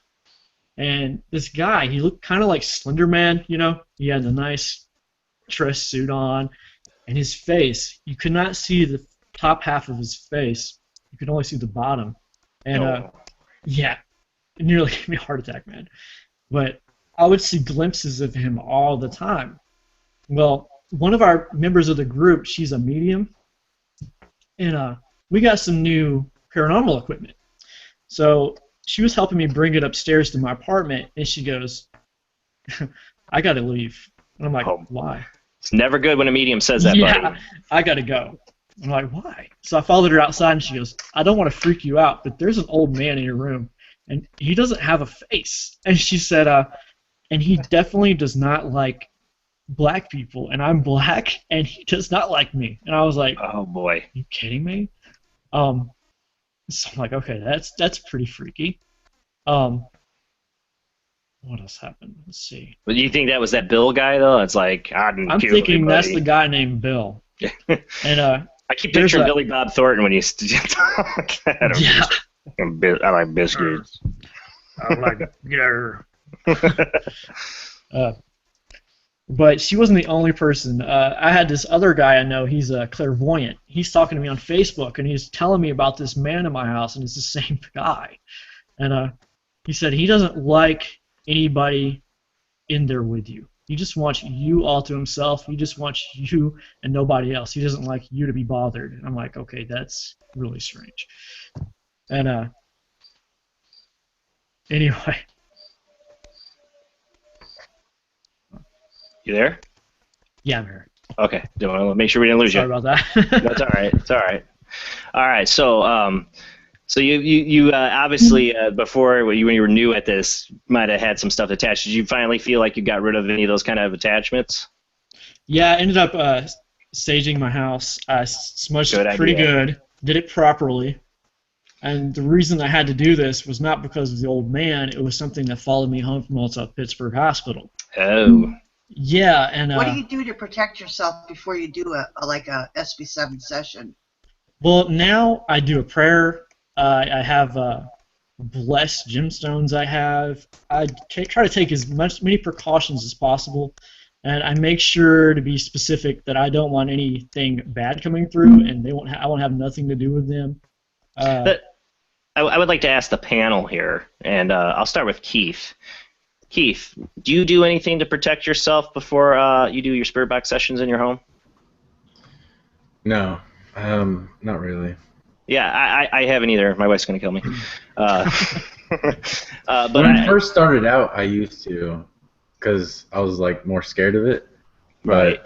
And this guy, he looked kind of like Slender Man, He had a nice dress suit on, and his face, you could not see the top half of his face. You could only see the bottom. And, yeah, it nearly gave me a heart attack, man. But I would see glimpses of him all the time. Well, one of our members of the group, she's a medium, and we got some new paranormal equipment. So she was helping me bring it upstairs to my apartment, and she goes, "I gotta leave." And I'm like, "Why?" It's never good when a medium says that, buddy. I gotta go. I'm like, "Why?" So I followed her outside, and she goes, "I don't want to freak you out, but there's an old man in your room, and he doesn't have a face." And she said, and he definitely does not like black people, and I'm black, and he does not like me. And I was like, "Oh boy, are you kidding me?" So I'm like, okay, that's pretty freaky. What else happened? Let's see. But do you think that was that Bill guy though? It's like I'm thinking that's the guy named Bill. And I keep picturing Billy Bob Thornton when you talk. Yeah. I like biscuits. I like but she wasn't the only person. I had this other guy I know. He's a clairvoyant. He's talking to me on Facebook, and he's telling me about this man in my house, and it's the same guy. And he said he doesn't like anybody in there with you. He just wants you all to himself. He just wants you and nobody else. He doesn't like you to be bothered. And I'm like, okay, that's really strange. And anyway. You there? Yeah, I'm here. Okay. Don't want to make sure we didn't lose Sorry you. about that. That's all right. It's all right. All right. So you obviously before when you were new at this might have had some stuff attached. Did you finally feel like you got rid of any of those kind of attachments? Yeah, I ended up staging my house. I smudged it pretty good. Did it properly. And the reason I had to do this was not because of the old man. It was something that followed me home from Old Pittsburgh Hospital. Oh. Yeah, and what do you do to protect yourself before you do a SB7 session? Well, now I do a prayer. I have blessed gemstones. I try to take as many precautions as possible, and I make sure to be specific that I don't want anything bad coming through, and I won't have nothing to do with them. I would like to ask the panel here, and I'll start with Keith. Keith, do you do anything to protect yourself before you do your spirit box sessions in your home? No, not really. Yeah, I haven't either. My wife's going to kill me. But when I first started out, I used to, because I was like more scared of it. Right.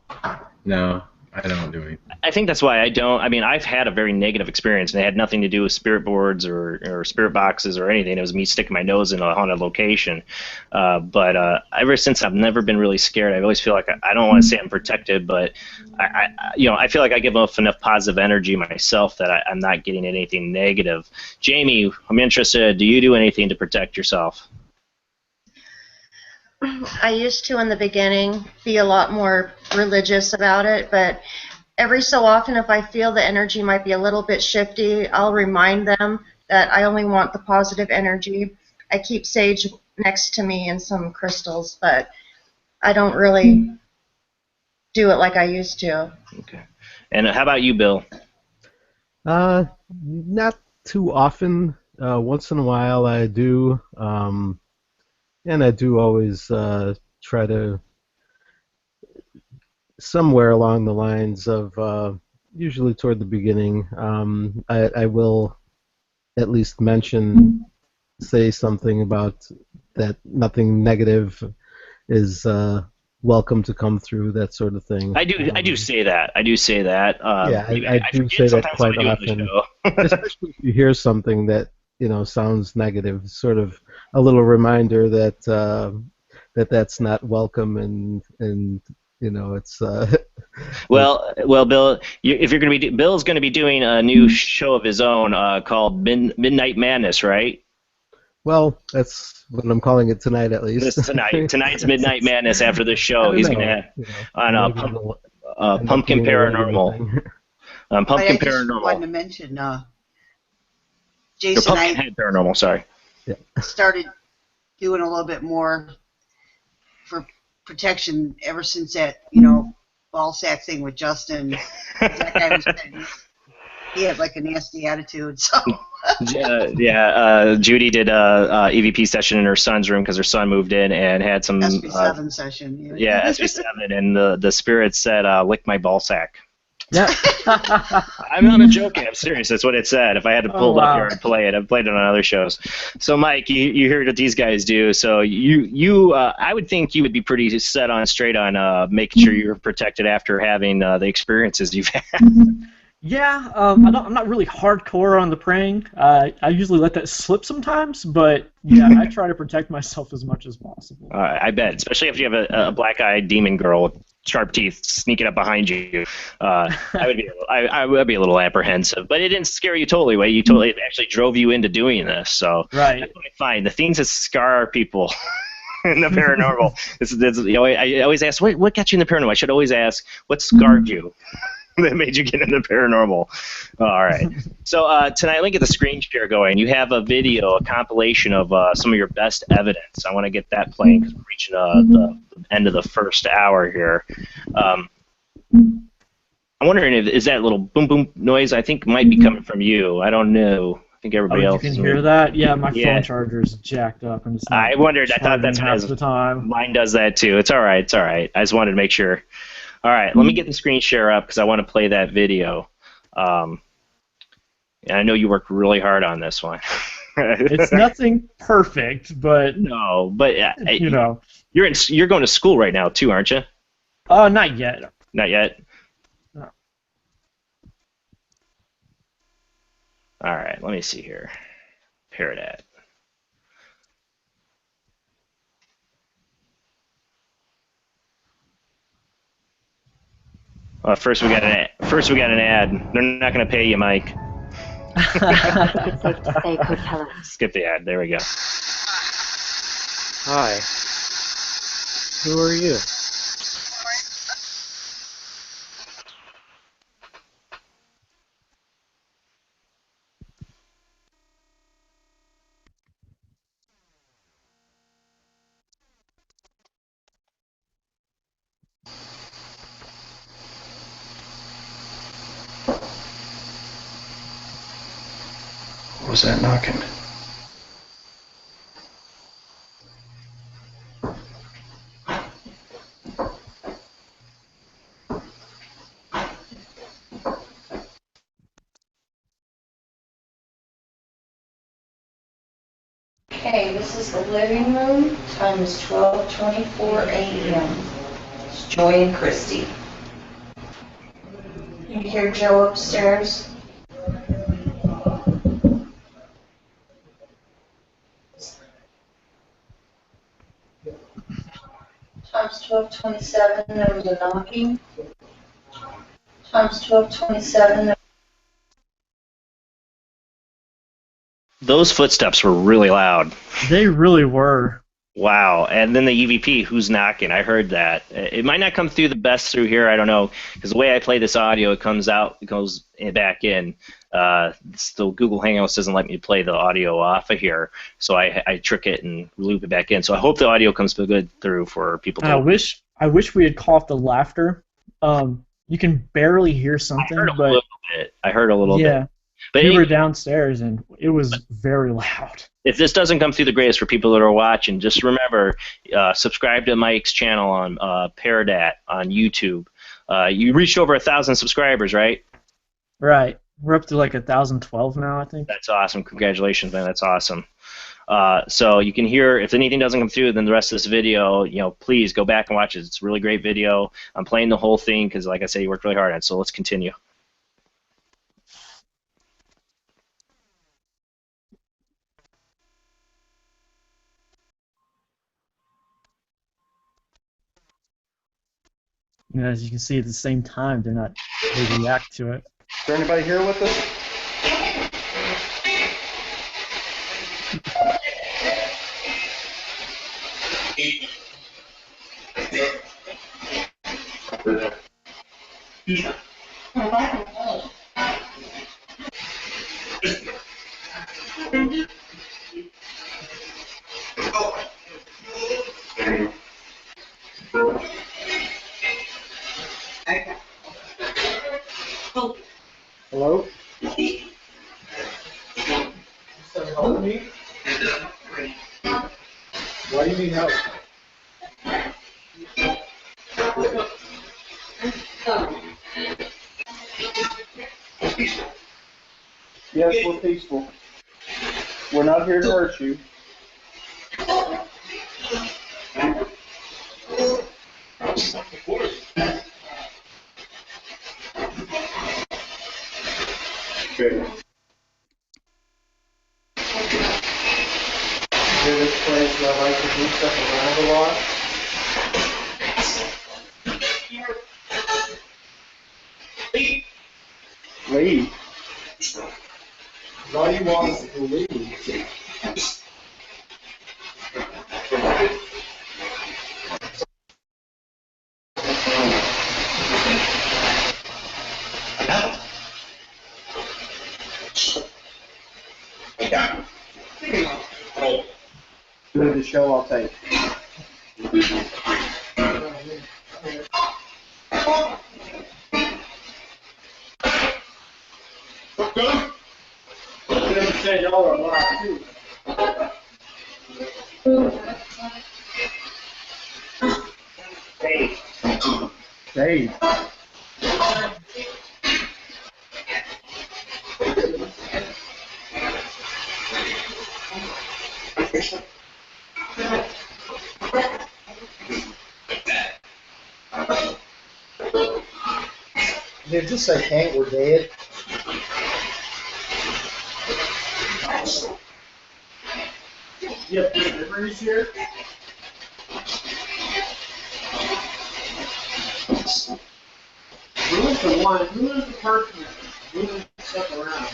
But no, I don't do anything. I think that's why I don't. I mean, I've had a very negative experience, and it had nothing to do with spirit boards or spirit boxes or anything. It was me sticking my nose in a haunted location. But ever since, I've never been really scared. I always feel like I don't want to say I'm protected, but I feel like I give off enough positive energy myself that I'm not getting anything negative. Jamie, I'm interested. Do you do anything to protect yourself? I used to in the beginning be a lot more religious about it, but every so often if I feel the energy might be a little bit shifty, I'll remind them that I only want the positive energy. I keep sage next to me and some crystals, but I don't really do it like I used to. Okay. And how about you, Bill? Not too often. Once in a while I do. And I do always try to, somewhere along the lines of, usually toward the beginning, I will at least say something about that nothing negative is welcome to come through, that sort of thing. I do say that. I do say that. Yeah, I do say that quite often. Especially if you hear something that sounds negative, sort of a little reminder that that's not welcome, and it's. Well, Bill, if you're going to be, Bill's going to be doing a new show of his own called Midnight Madness, right? Well, that's what I'm calling it tonight, at least. Tonight's Midnight Madness. After the show, he's going to on Pumpkin Paranormal. Pumpkin I just Paranormal. wanted to mention, Or Jason, Pumpkinhead Paranormal. Sorry. started doing a little bit more for protection ever since that, ball sack thing with Justin. That guy was he had like a nasty attitude, so. Judy did a EVP session in her son's room because her son moved in and had some SB7 session. Yeah, SB7, and the spirit said, "Lick my ball sack." Yeah. I'm not joking. I'm serious. That's what it said. If I had to pull it up here and play it, I've played it on other shows. So, Mike, you heard what these guys do. So I would think you would be pretty straight on making sure you're protected after having the experiences you've had. Yeah, I'm not really hardcore on the praying. I usually let that slip sometimes, but yeah, I try to protect myself as much as possible. I bet, especially if you have a black-eyed demon girl with sharp teeth sneaking up behind you. I would be a little apprehensive, but it didn't scare you totally away. It actually drove you into doing this. So right. That's what I find. The things that scar people in the paranormal. I always ask, what got you in the paranormal? I should always ask, what scarred you that made you get into paranormal? All right. So tonight, let me get the screen share going. You have a video, a compilation of some of your best evidence. I want to get that playing because we're reaching the end of the first hour here. I'm wondering is that little boom boom noise? I think might be coming from you. I don't know. I think everybody else. You can hear that? Yeah, my phone charger is jacked up. I wondered. I thought that's half the time. Mine does that too. It's all right. It's all right. I just wanted to make sure. All right, let me get the screen share up because I want to play that video. And I know you worked really hard on this one. It's nothing perfect, but no, but you're going to school right now too, aren't you? Not yet. Not yet. No. All right, let me see here. Paradat. First we got an ad. They're not going to pay you, Mike. Skip the ad. There we go. Hi. Who are you? What was that knocking? Okay, this is the living room. Time is 12:24 a.m. It's Joy and Christy. You hear Joe upstairs. Times 12:27, there was a knocking. Times 12:27. Those footsteps were really loud. They really were. Wow. And then the EVP, who's knocking? I heard that. It might not come through the best through here. I don't know. Because the way I play this audio, it comes out, it goes back in. Still, Google Hangouts doesn't let me play the audio off of here. So I trick it and loop it back in. So I hope the audio comes good through for people to I wish we had caught the laughter. You can barely hear something, but I heard a little yeah. bit. But we anyway, were downstairs, and it was very loud. If this doesn't come through the greatest for people that are watching, just remember, subscribe to Mike's channel on Paradat on YouTube. You reached over 1,000 subscribers, right? Right. We're up to like 1,012 now, I think. That's awesome. Congratulations, man. That's awesome. So you can hear, if anything doesn't come through, then the rest of this video, please go back and watch it. It's a really great video. I'm playing the whole thing because, like I said, you worked really hard on it. So let's continue. And as you can see, at the same time, they react to it. Is there anybody here with us? Hello? Help me? Why do you need help? Yes, we're peaceful. We're not here to hurt you. This place, I like to move stuff around a lot. Leave. Why do you want us to leave? Do the show, I'll take. Y'all are alive too. Dave. Dave. Dude, just say Hank, we're dead. You have good memories here? Who is the one? Who is the person that's moving stuff around?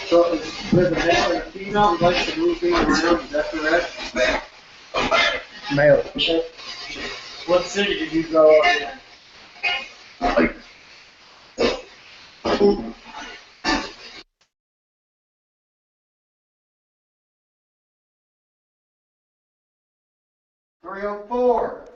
So there's a male and a female who likes to move things around, is that correct? Male. What city did you grow up in? .304.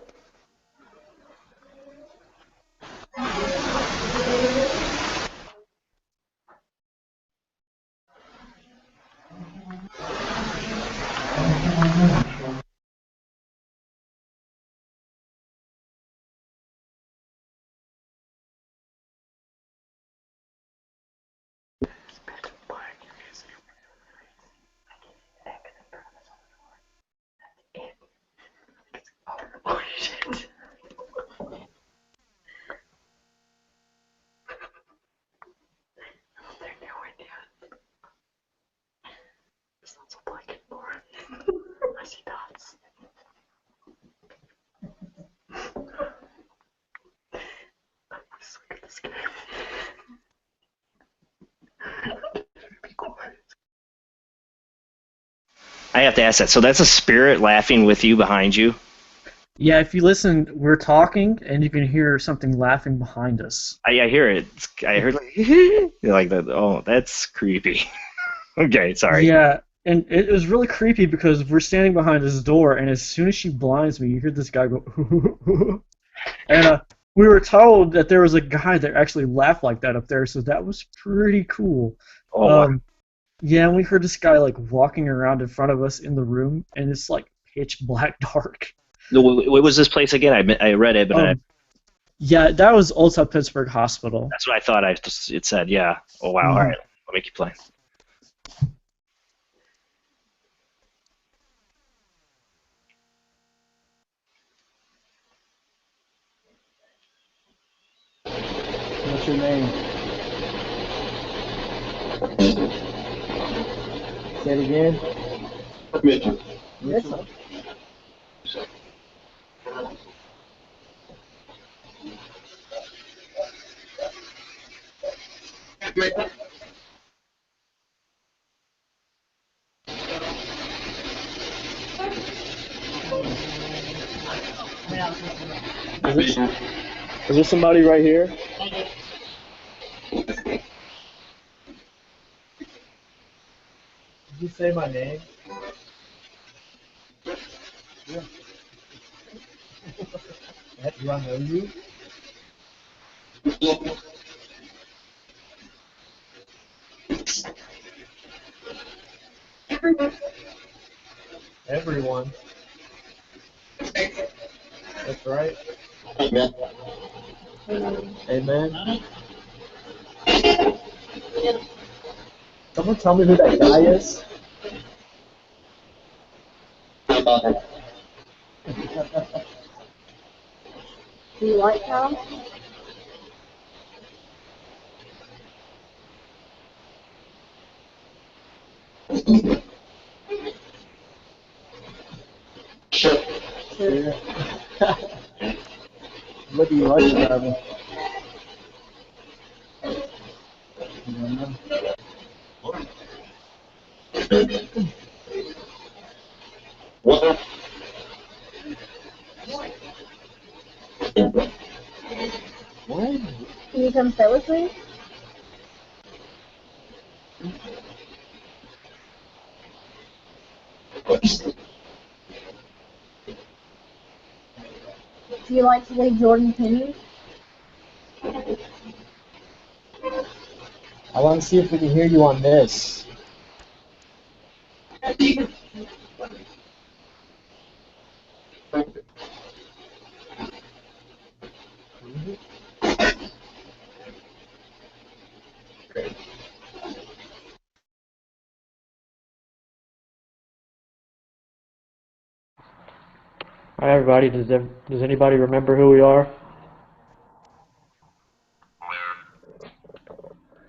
I have to ask that. So that's a spirit laughing with you behind you? Yeah, if you listen, we're talking, and you can hear something laughing behind us. I hear it. I heard like, like that. Oh, that's creepy. Okay, sorry. Yeah, and it was really creepy because we're standing behind this door, and as soon as she blinds me, you hear this guy go, and we were told that there was a guy that actually laughed like that up there, so that was pretty cool. Oh, wow. Yeah, and we heard this guy like walking around in front of us in the room, and it's like pitch black dark. What was this place again? I read it, but Yeah, that was Old South Pittsburgh Hospital. that's what I thought. It said, yeah. Oh, wow. All right, let me keep playing. What's your name? Say it again. Mitchell. Mitchell. Is there somebody right here? Did you say my name? Yeah. Do I know you? Everyone. That's right. Amen. Amen. Someone tell me who that guy is. Do you like cows? Sure. Yeah. What do you like about him? You don't know. What? What? Can you come sit with me? Do you like to leave Jordan pennies? I want to see if we can hear you on this. Hi everybody, does anybody remember who we are?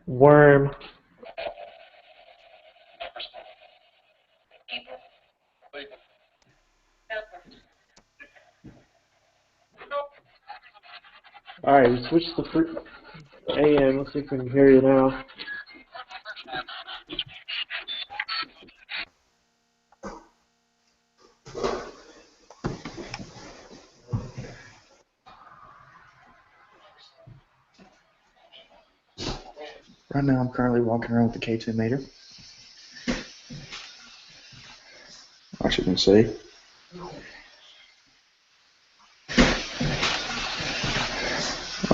Worm. Alright, we switched to AM. Let's see if we can hear you now. Right now I'm currently walking around with the K2 meter. As you can see.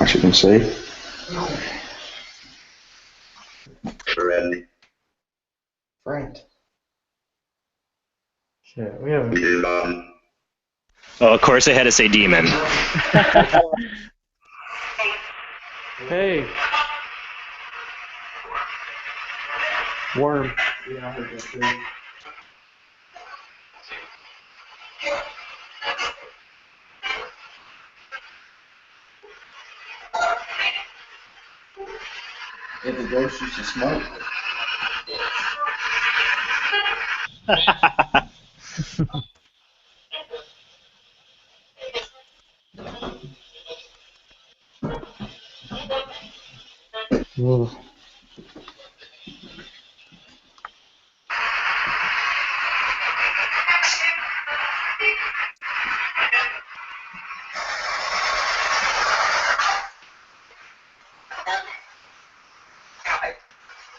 As you can see. Ready. Friend. Shit, we haven't. Oh, of course I had to say demon. Hey. Worm. Yeah, I heard that too. If the ghost used to smoke. Ugh.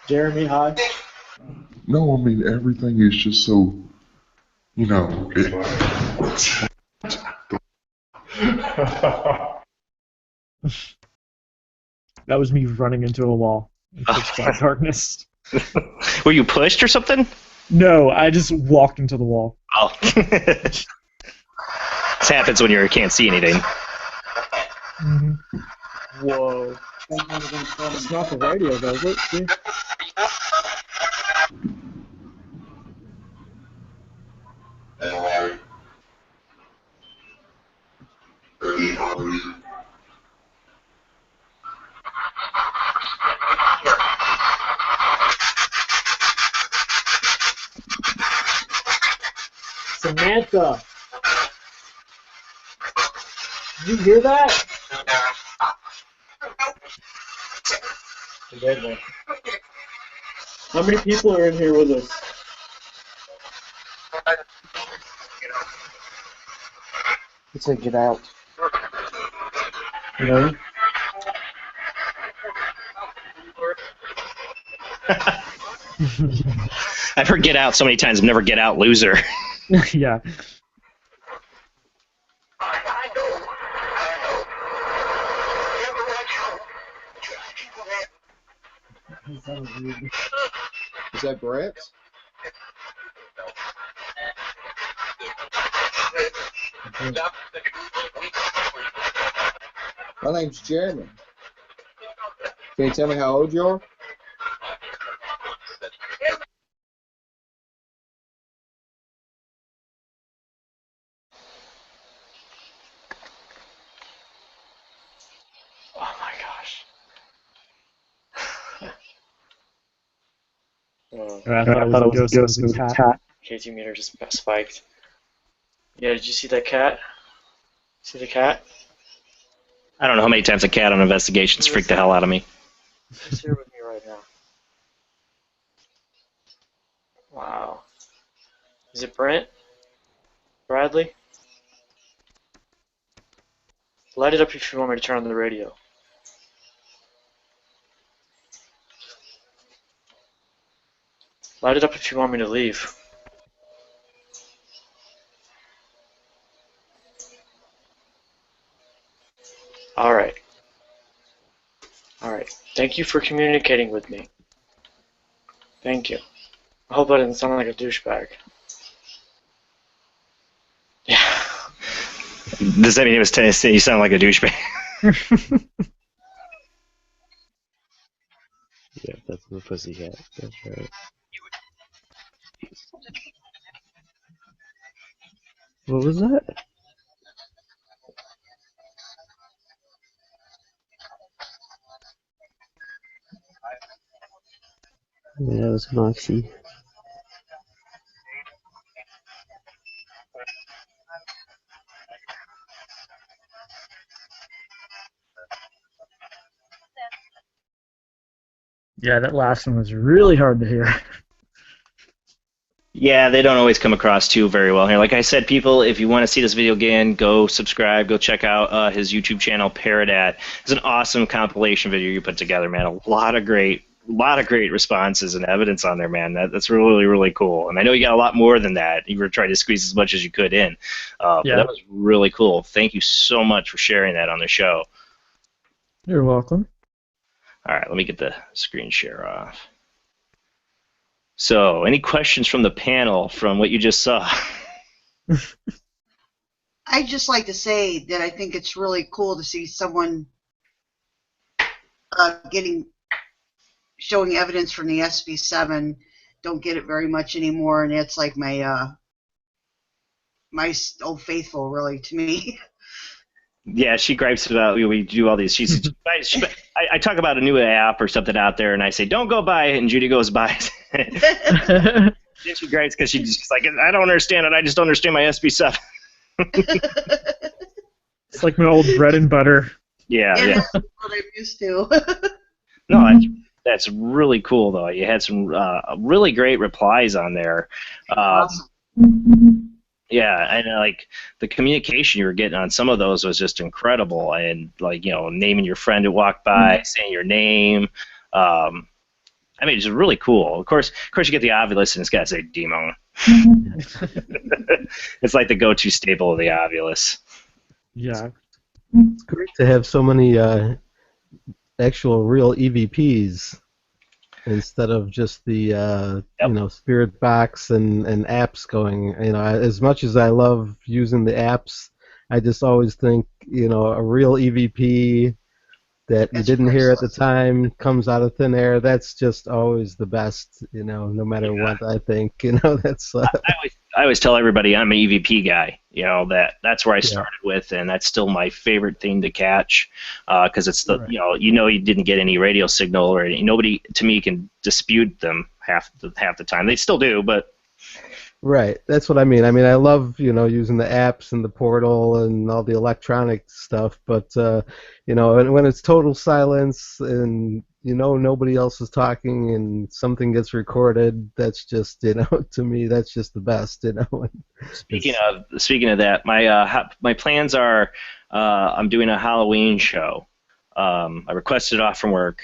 Jeremy, hi. No, I mean, everything is just so, you know. That was me running into a wall in pitch black darkness. Were you pushed or something? No, I just walked into the wall. Oh. This happens when you can't see anything. Mm-hmm. Whoa. It's not the radio, does it? See? Samantha! Did you hear that? The dead one. How many people are in here with us? He said get out. No? I've heard "get out" so many times. I've never "get out" loser. Yeah. Is that Brett? My name's Jeremy. Can you tell me how old you are? Oh my gosh. I thought it was a ghost. It was a cat. KT meter just spiked. Yeah, did you see that cat? See the cat? I don't know how many times a cat on investigations freaked the hell out of me. He's here with me right now. Wow. Is it Brent? Bradley? Light it up if you want me to turn on the radio. Light it up if you want me to leave. Alright. Alright. Thank you for communicating with me. Thank you. I hope I didn't sound like a douchebag. Yeah. Does that mean it was Tennessee? You sound like a douchebag. Yeah, that's the pussycat. That's right. What was that? Yeah, that was Moxie. Yeah, that last one was really hard to hear. Yeah, they don't always come across too very well here. Like I said, people, if you want to see this video again, go subscribe, go check out his YouTube channel, Paradat. It's an awesome compilation video you put together, man. A lot of great responses and evidence on there, man. That's really, really cool. And I know you got a lot more than that. You were trying to squeeze as much as you could in. But that was really cool. Thank you so much for sharing that on the show. You're welcome. All right, let me get the screen share off. So, any questions from the panel from what you just saw? I'd just like to say that I think it's really cool to see someone showing evidence from the SB7. Don't get it very much anymore, and it's like my my old faithful, really, to me. Yeah, she gripes about we do all these. I talk about a new app or something out there, and I say, don't go buy it, and Judy goes buy it. Then she gripes because she's like, I don't understand it. I just don't understand my SB7. It's like my old bread and butter. Yeah. That's what I'm used to. No, that's really cool though. You had some really great replies on there. Awesome. Yeah, and like the communication you were getting on some of those was just incredible, and like naming your friend who walked by, saying your name. I mean, it's really cool. Of course, you get the Ovilus, and it's got to say Demon. It's like the go-to staple of the Ovilus. Yeah. It's great to have so many actual real EVPs instead of just the Spirit Box and apps going. As much as I love using the apps, I just always think a real EVP that you didn't hear at the time comes out of thin air. That's just always the best, no matter what I think. That's. I always tell everybody I'm an EVP guy. That's where I started with, and that's still my favorite thing to catch, because it's the you didn't get any radio signal, or nobody to me can dispute them half the time. They still do, but. Right, that's what I mean. I mean, I love using the apps and the portal and all the electronic stuff, but when it's total silence and nobody else is talking and something gets recorded, that's just to me that's just the best. Speaking of that, my plans are I'm doing a Halloween show. I requested off from work.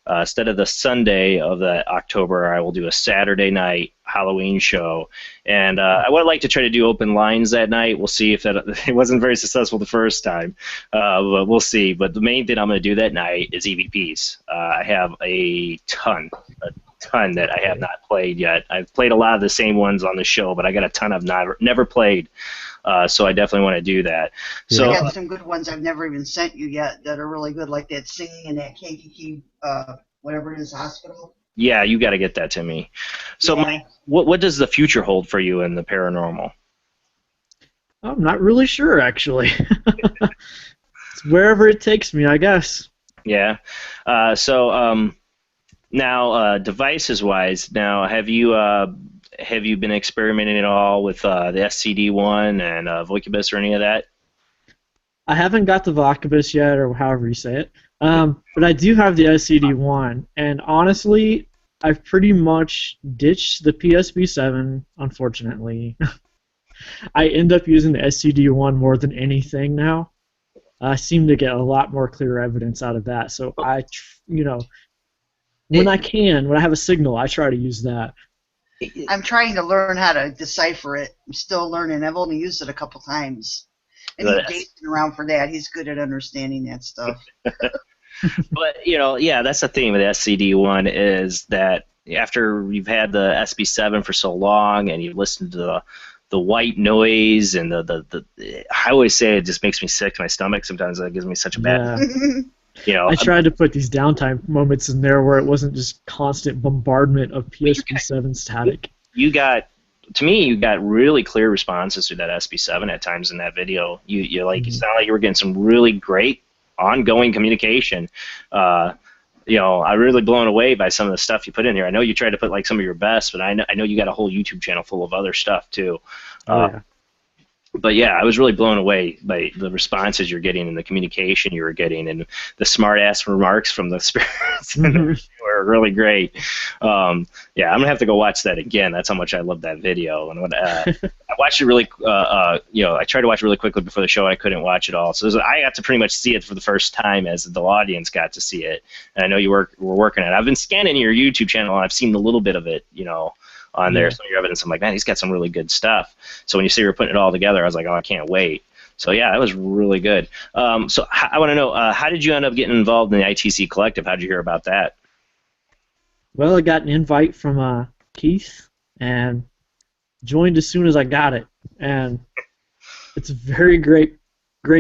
Instead of the Sunday of the October, I will do a Saturday night Halloween show, and I would like to try to do open lines that night. We'll see if it wasn't very successful the first time, but we'll see. But the main thing I'm going to do that night is EVPs. I have a ton that I have not played yet. I've played a lot of the same ones on the show, but I got a ton I've never played. So I definitely want to do that. So I got some good ones I've never even sent you yet that are really good, like that singing and that KKK, whatever it is, hospital. Yeah, you got to get that to me. So, Mike, what does the future hold for you in the paranormal? I'm not really sure, actually. It's wherever it takes me, I guess. Yeah. So now, devices-wise, now have you been experimenting at all with the SCD-1 and Vocubus or any of that? I haven't got the Vocubus yet, or however you say it, but I do have the SCD-1, and honestly, I've pretty much ditched the PSP-7, unfortunately. I end up using the SCD-1 more than anything now. I seem to get a lot more clear evidence out of that, so when I have a signal, I try to use that. I'm trying to learn how to decipher it. I'm still learning. I've only used it a couple times. And he's dating around for that. He's good at understanding that stuff. But, that's the thing with the SCD-1 is that after you've had the SB7 for so long and you've listened to the white noise and I always say it just makes me sick to my stomach. Sometimes it gives me such a bad... I tried to put these downtime moments in there where it wasn't just constant bombardment of PSP7 static. You got really clear responses through that SB7 at times in that video. You sound like you were getting some really great ongoing communication. I'm really blown away by some of the stuff you put in here. I know you tried to put like some of your best, but I know you got a whole YouTube channel full of other stuff too. But yeah, I was really blown away by the responses you're getting and the communication you were getting and the smart-ass remarks from the spirits were really great. I'm gonna have to go watch that again. That's how much I love that video. And I watched it really, I tried to watch it really quickly before the show. I couldn't watch it all, so I got to pretty much see it for the first time as the audience got to see it. And I know you were working on it. I've been scanning your YouTube channel and I've seen a little bit of it, on there, some of your evidence. I'm like, man, he's got some really good stuff. So when you see you're putting it all together, I was like, oh, I can't wait. So yeah, that was really good. So I want to know, how did you end up getting involved in the ITC Collective? How did you hear about that? Well, I got an invite from Keith and joined as soon as I got it. And it's a very great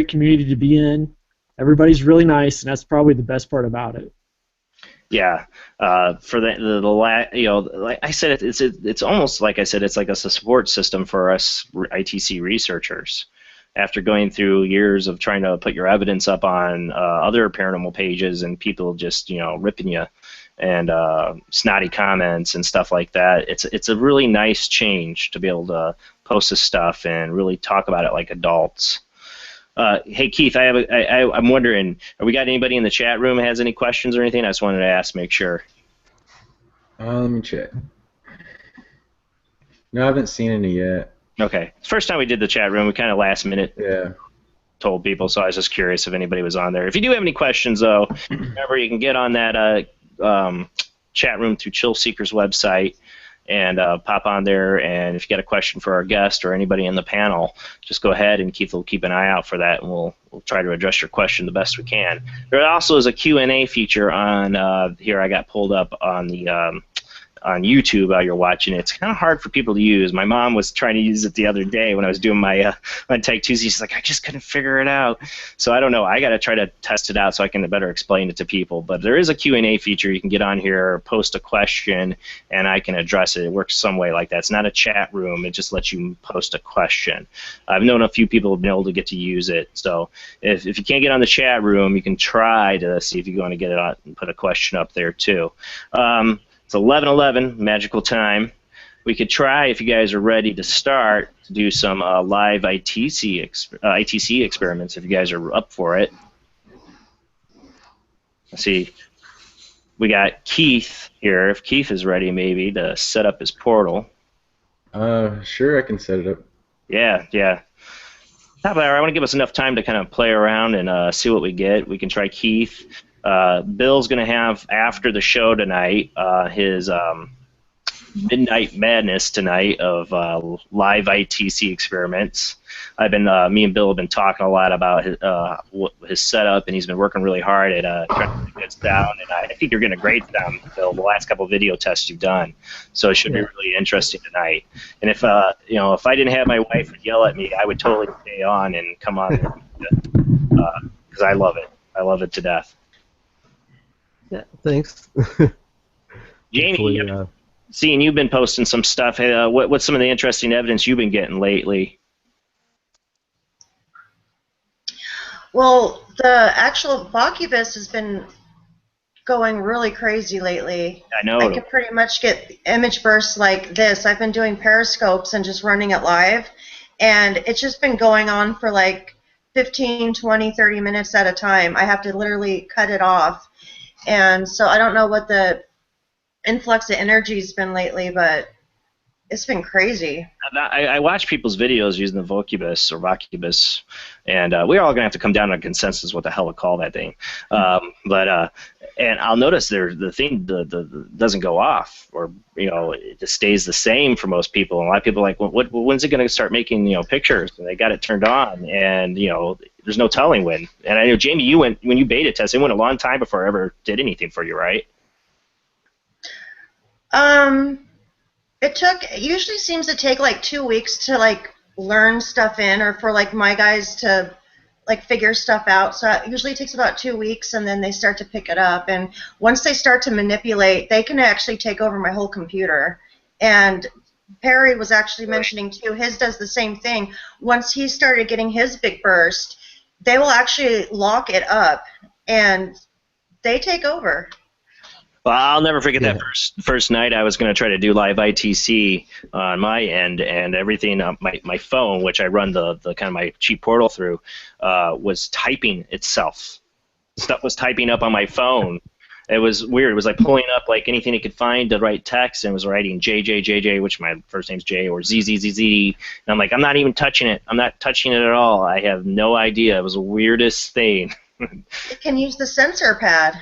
community to be in. Everybody's really nice, and that's probably the best part about it. Yeah, for like I said, it's almost like I said, it's like a support system for us ITC researchers. After going through years of trying to put your evidence up on other paranormal pages and people just ripping you and snotty comments and stuff like that, it's a really nice change to be able to post this stuff and really talk about it like adults. Hey Keith, I'm wondering, have we got anybody in the chat room that has any questions or anything? I just wanted to ask, make sure. Let me check. No, I haven't seen any yet. Okay. First time we did the chat room, we kind of last minute told people, so I was just curious if anybody was on there. If you do have any questions, though, remember you can get on that chat room through Chill Seeker's website and pop on there, and if you got a question for our guest or anybody in the panel, just go ahead and Keith will keep an eye out for that, and we'll try to address your question the best we can. There also is a Q&A feature on here I got pulled up on the on YouTube while you're watching it. It's kind of hard for people to use. My mom was trying to use it the other day when I was doing my Tech Tuesday. She's like, I just couldn't figure it out. So I don't know. I got to try to test it out so I can better explain it to people. But there is a Q&A feature. You can get on here, post a question, and I can address it. It works some way like that. It's not a chat room. It just lets you post a question. I've known a few people have been able to get to use it. So if you can't get on the chat room, you can try to see if you want to get it on and put a question up there too. It's 11:11 magical time. We could try, if you guys are ready to start, to do some live ITC experiments if you guys are up for it. Let's see. We got Keith here. If Keith is ready, maybe, to set up his portal. Sure, I can set it up. Yeah. Top of the hour, I want to give us enough time to kind of play around and see what we get. We can try Keith. Bill's going to have, after the show tonight, his Midnight Madness tonight of live ITC experiments. Me and Bill have been talking a lot about his setup, and he's been working really hard at trying to get down. And I think you're getting a great sound, Bill, the last couple of video tests you've done. So it should be really interesting tonight. And if if I didn't have my wife would yell at me, I would totally stay on and come on because I love it. I love it to death. Yeah, thanks. Jamie, seeing you've been posting some stuff. What's some of the interesting evidence you've been getting lately? Well, the actual Bocubus has been going really crazy lately. I know. I can pretty much get image bursts like this. I've been doing periscopes and just running it live, and it's just been going on for like 15, 20, 30 minutes at a time. I have to literally cut it off. And so I don't know what the influx of energy has been lately, but it's been crazy. I watch people's videos using the Vocubus or Vocubus, and we're all going to have to come down to a consensus what the hell to call that thing. And I'll notice the thing doesn't go off, or it just stays the same for most people. And a lot of people are like, when's it going to start making pictures? And they got it turned on, and there's no telling when. And I know, Jamie, when you beta test, it went a long time before I ever did anything for you, right? It usually seems to take like 2 weeks to like learn stuff in, or for like my guys to like figure stuff out. So it usually takes about 2 weeks, and then they start to pick it up. And once they start to manipulate, they can actually take over my whole computer. And Perry was actually mentioning too, his does the same thing. Once he started getting his big burst, they will actually lock it up, and they take over. Well, I'll never forget that first night I was going to try to do live ITC on my end, and everything on my phone, which I run the kind of my cheap portal through, was typing itself. Stuff was typing up on my phone. It was weird. It was like pulling up like anything it could find to write text, and it was writing JJ, which my first name's J, or ZZZZ. And I'm like, I'm not even touching it. I'm not touching it at all. I have no idea. It was the weirdest thing. You can use the sensor pad.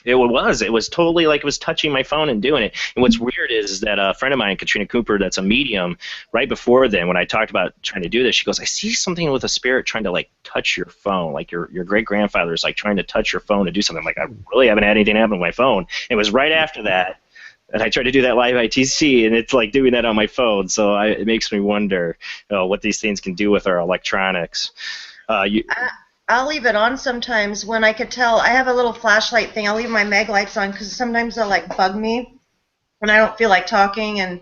It was totally like it was touching my phone and doing it. And what's weird is that a friend of mine, Katrina Cooper, that's a medium, right before then, when I talked about trying to do this, she goes, I see something with a spirit trying to like touch your phone, like your great-grandfather is like trying to touch your phone to do something. I'm like, I really haven't had anything happen with my phone. It was right after that, and I tried to do that live ITC, and it's like doing that on my phone. So it makes me wonder what these things can do with our electronics. I'll leave it on sometimes when I could tell. I have a little flashlight thing. I'll leave my mag lights on because sometimes they'll like bug me when I don't feel like talking, and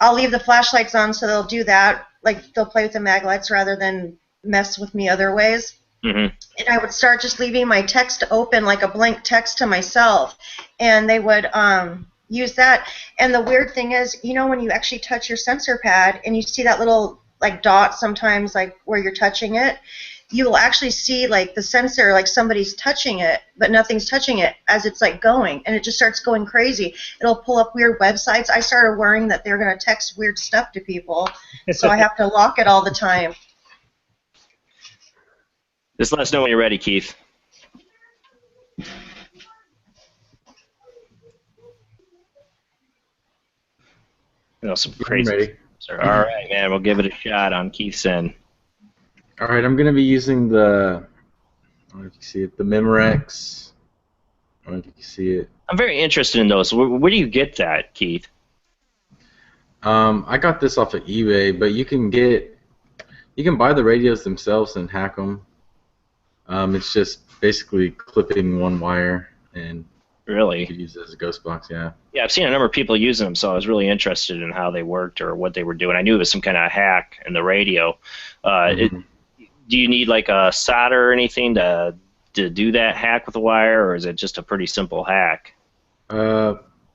I'll leave the flashlights on so they'll do that. Like they'll play with the mag lights rather than mess with me other ways. Mm-hmm. And I would start just leaving my text open, like a blank text to myself, and they would use that. And the weird thing is, when you actually touch your sensor pad and you see that little like dot sometimes, like where you're touching it, you will actually see like the sensor, like somebody's touching it, but nothing's touching it as it's like going, and it just starts going crazy. It'll pull up weird websites. I started worrying that they're going to text weird stuff to people, so I have to lock it all the time. Just let us know when you're ready, Keith. Some crazy. I'm ready. All right, man. We'll give it a shot on Keith's end. All right, I'm going to be using the, I don't know if you see it, the Memorex. I don't know if you can see it. I'm very interested in those. Where do you get that, Keith? I got this off of eBay, but you can buy the radios themselves and hack them. It's just basically clipping one wire and really you can use it as a ghost box. Yeah. Yeah, I've seen a number of people using them, so I was really interested in how they worked or what they were doing. I knew it was some kind of hack in the radio. Do you need like a solder or anything to do that hack with a wire, or is it just a pretty simple hack?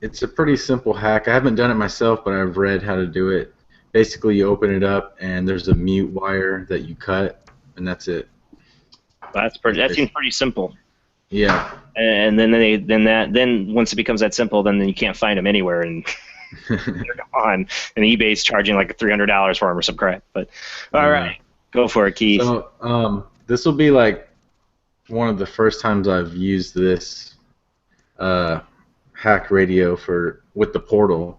It's a pretty simple hack. I haven't done it myself, but I've read how to do it. Basically, you open it up, and there's a mute wire that you cut, and that's it. That seems pretty simple. Yeah. And then once it becomes that simple, then you can't find them anywhere, and they're gone. And eBay's charging like $300 for them or some crap. But all right, go for it, Keith. So this will be like one of the first times I've used this hack radio with the portal.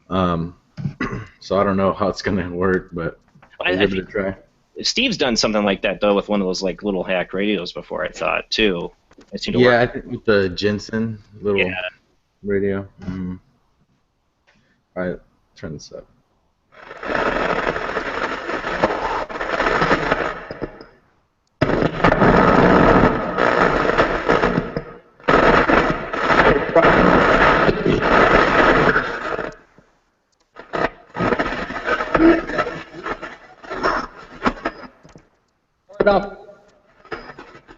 So I don't know how it's gonna work, but I'll give it a try. Steve's done something like that though with one of those like little hack radios before, I thought too. It seemed to work. I think with the Jensen little radio. All right, turn this up.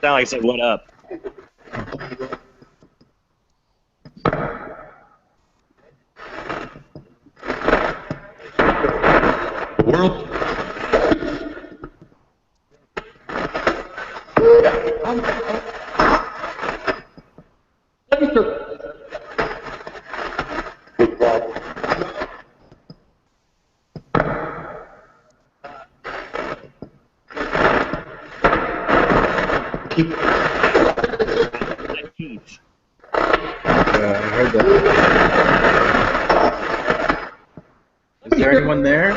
Sound like I said, "What up?" World. I heard that. Is there anyone there?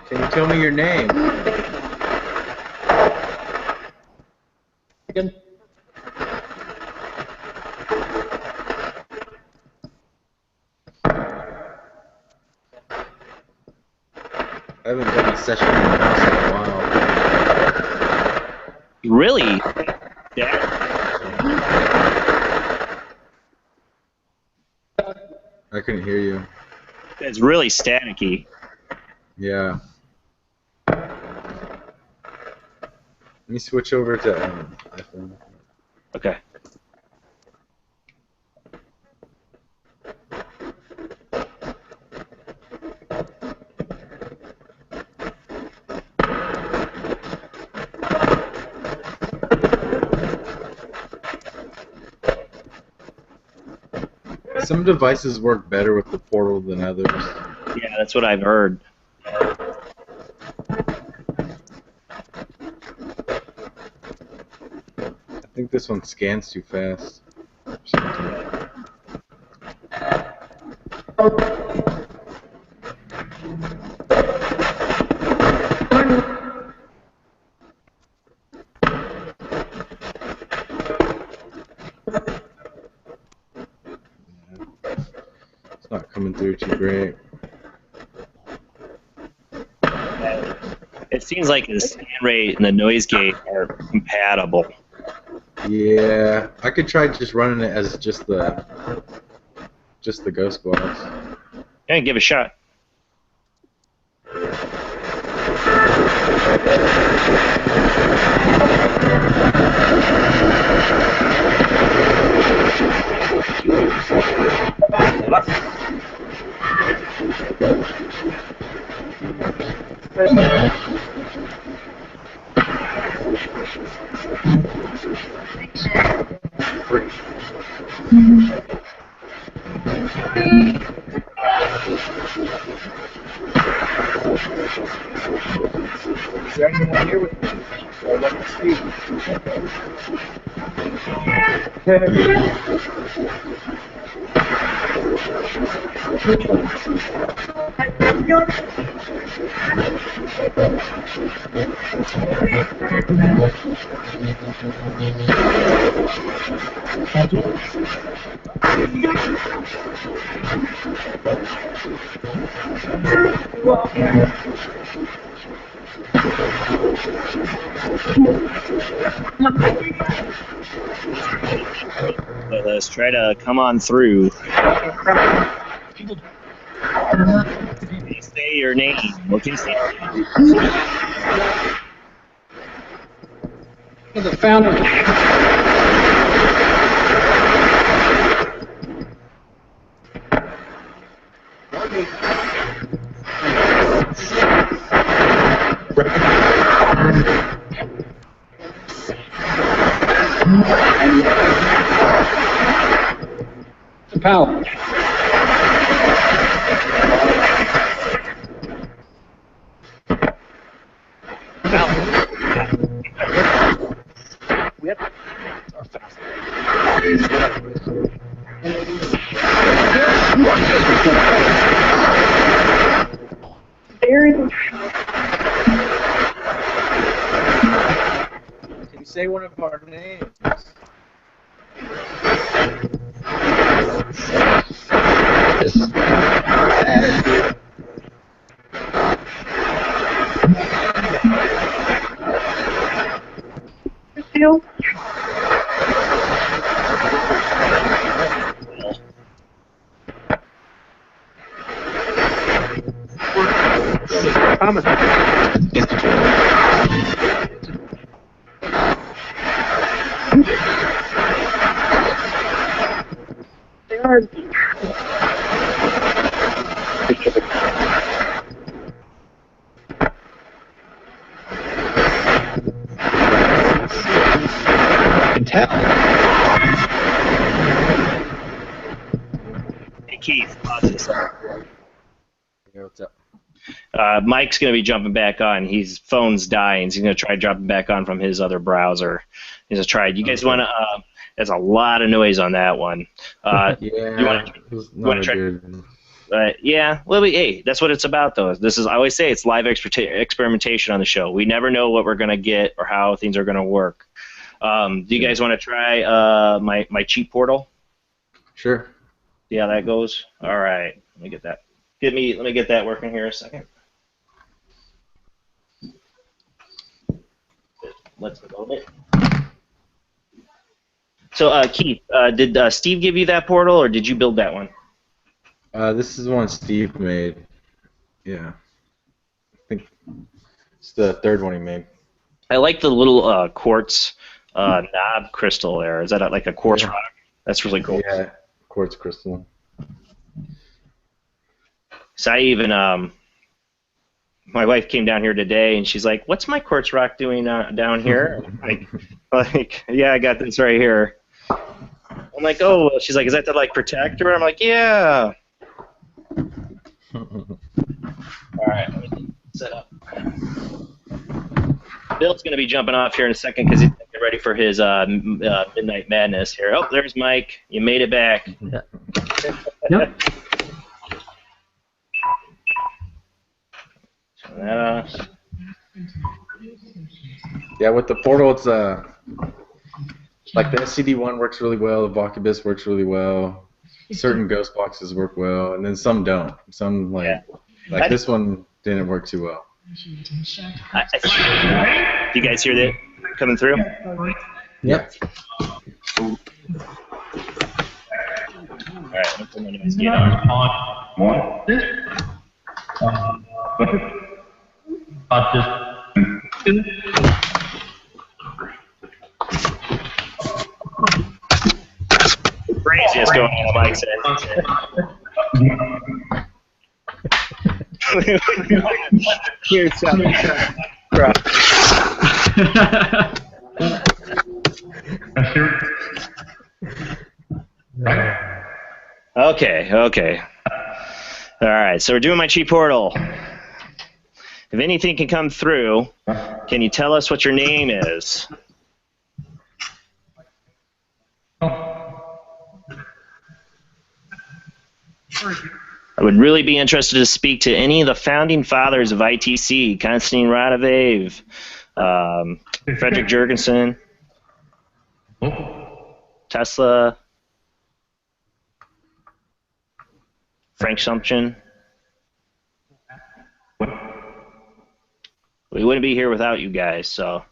Can you tell me your name? Again. I haven't done a session in the house in a while. Really? Yeah. I couldn't hear you. It's really staticky. Yeah. Let me switch over to iPhone. Okay. Some devices work better with the portal than others. Yeah, that's what I've heard. I think this one scans too fast. It's not coming through too great. It seems like the scan rate and the noise gate are compatible. Yeah, I could try just running it as just the ghost box. Yeah, give it a shot. Is there anyone here with me? I'd like to speak. So let's try to come on through. Say your name. What can you say? The founder. The power. Can you say one of our names? Hey, Keith. Pause this up. Yeah, what's up? Mike's going to be jumping back on. His phone's dying. So he's going to try dropping back on from his other browser. He's going to try. You guys want to? There's a lot of noise on that one. Yeah, you want to try? good. Yeah. Well, hey, that's what it's about, though. I always say it's live experimentation on the show. We never know what we're going to get or how things are going to work. Do you guys want to try my cheat portal? Sure. See how that goes. All right. Let me get that. Let me get that working here a second. Let's load it. So, Keith, did Steve give you that portal, or did you build that one? This is one Steve made. Yeah. I think it's the third one he made. I like the little quartz knob crystal there. Is that like a quartz rock? That's really cool. Yeah, quartz crystal. So I even, my wife came down here today, and she's like, "What's my quartz rock doing down here?" like, yeah, I got this right here. I'm like, "Oh," she's like, "Is that to like protect her?" I'm like, "Yeah." All right, let me set up. Bill's gonna be jumping off here in a second because he's getting ready for his midnight madness here. Oh, there's Mike. You made it back. Yeah. Yep. Yeah, with the portal, it's like the SCD one works really well. The Vocubus works really well. Certain ghost boxes work well, and then some don't. Some like this one didn't work too well. Do you guys hear that coming through? Yep. All right, I'm putting my noise gate on. Craziest going on Mike's end. Here's something. Okay. All right, so we're doing my cheat portal. If anything can come through, can you tell us what your name is? I would really be interested to speak to any of the founding fathers of ITC, Konstantin Radovev, Frederick Jurgensen, Tesla, Frank Sumption. We wouldn't be here without you guys, so.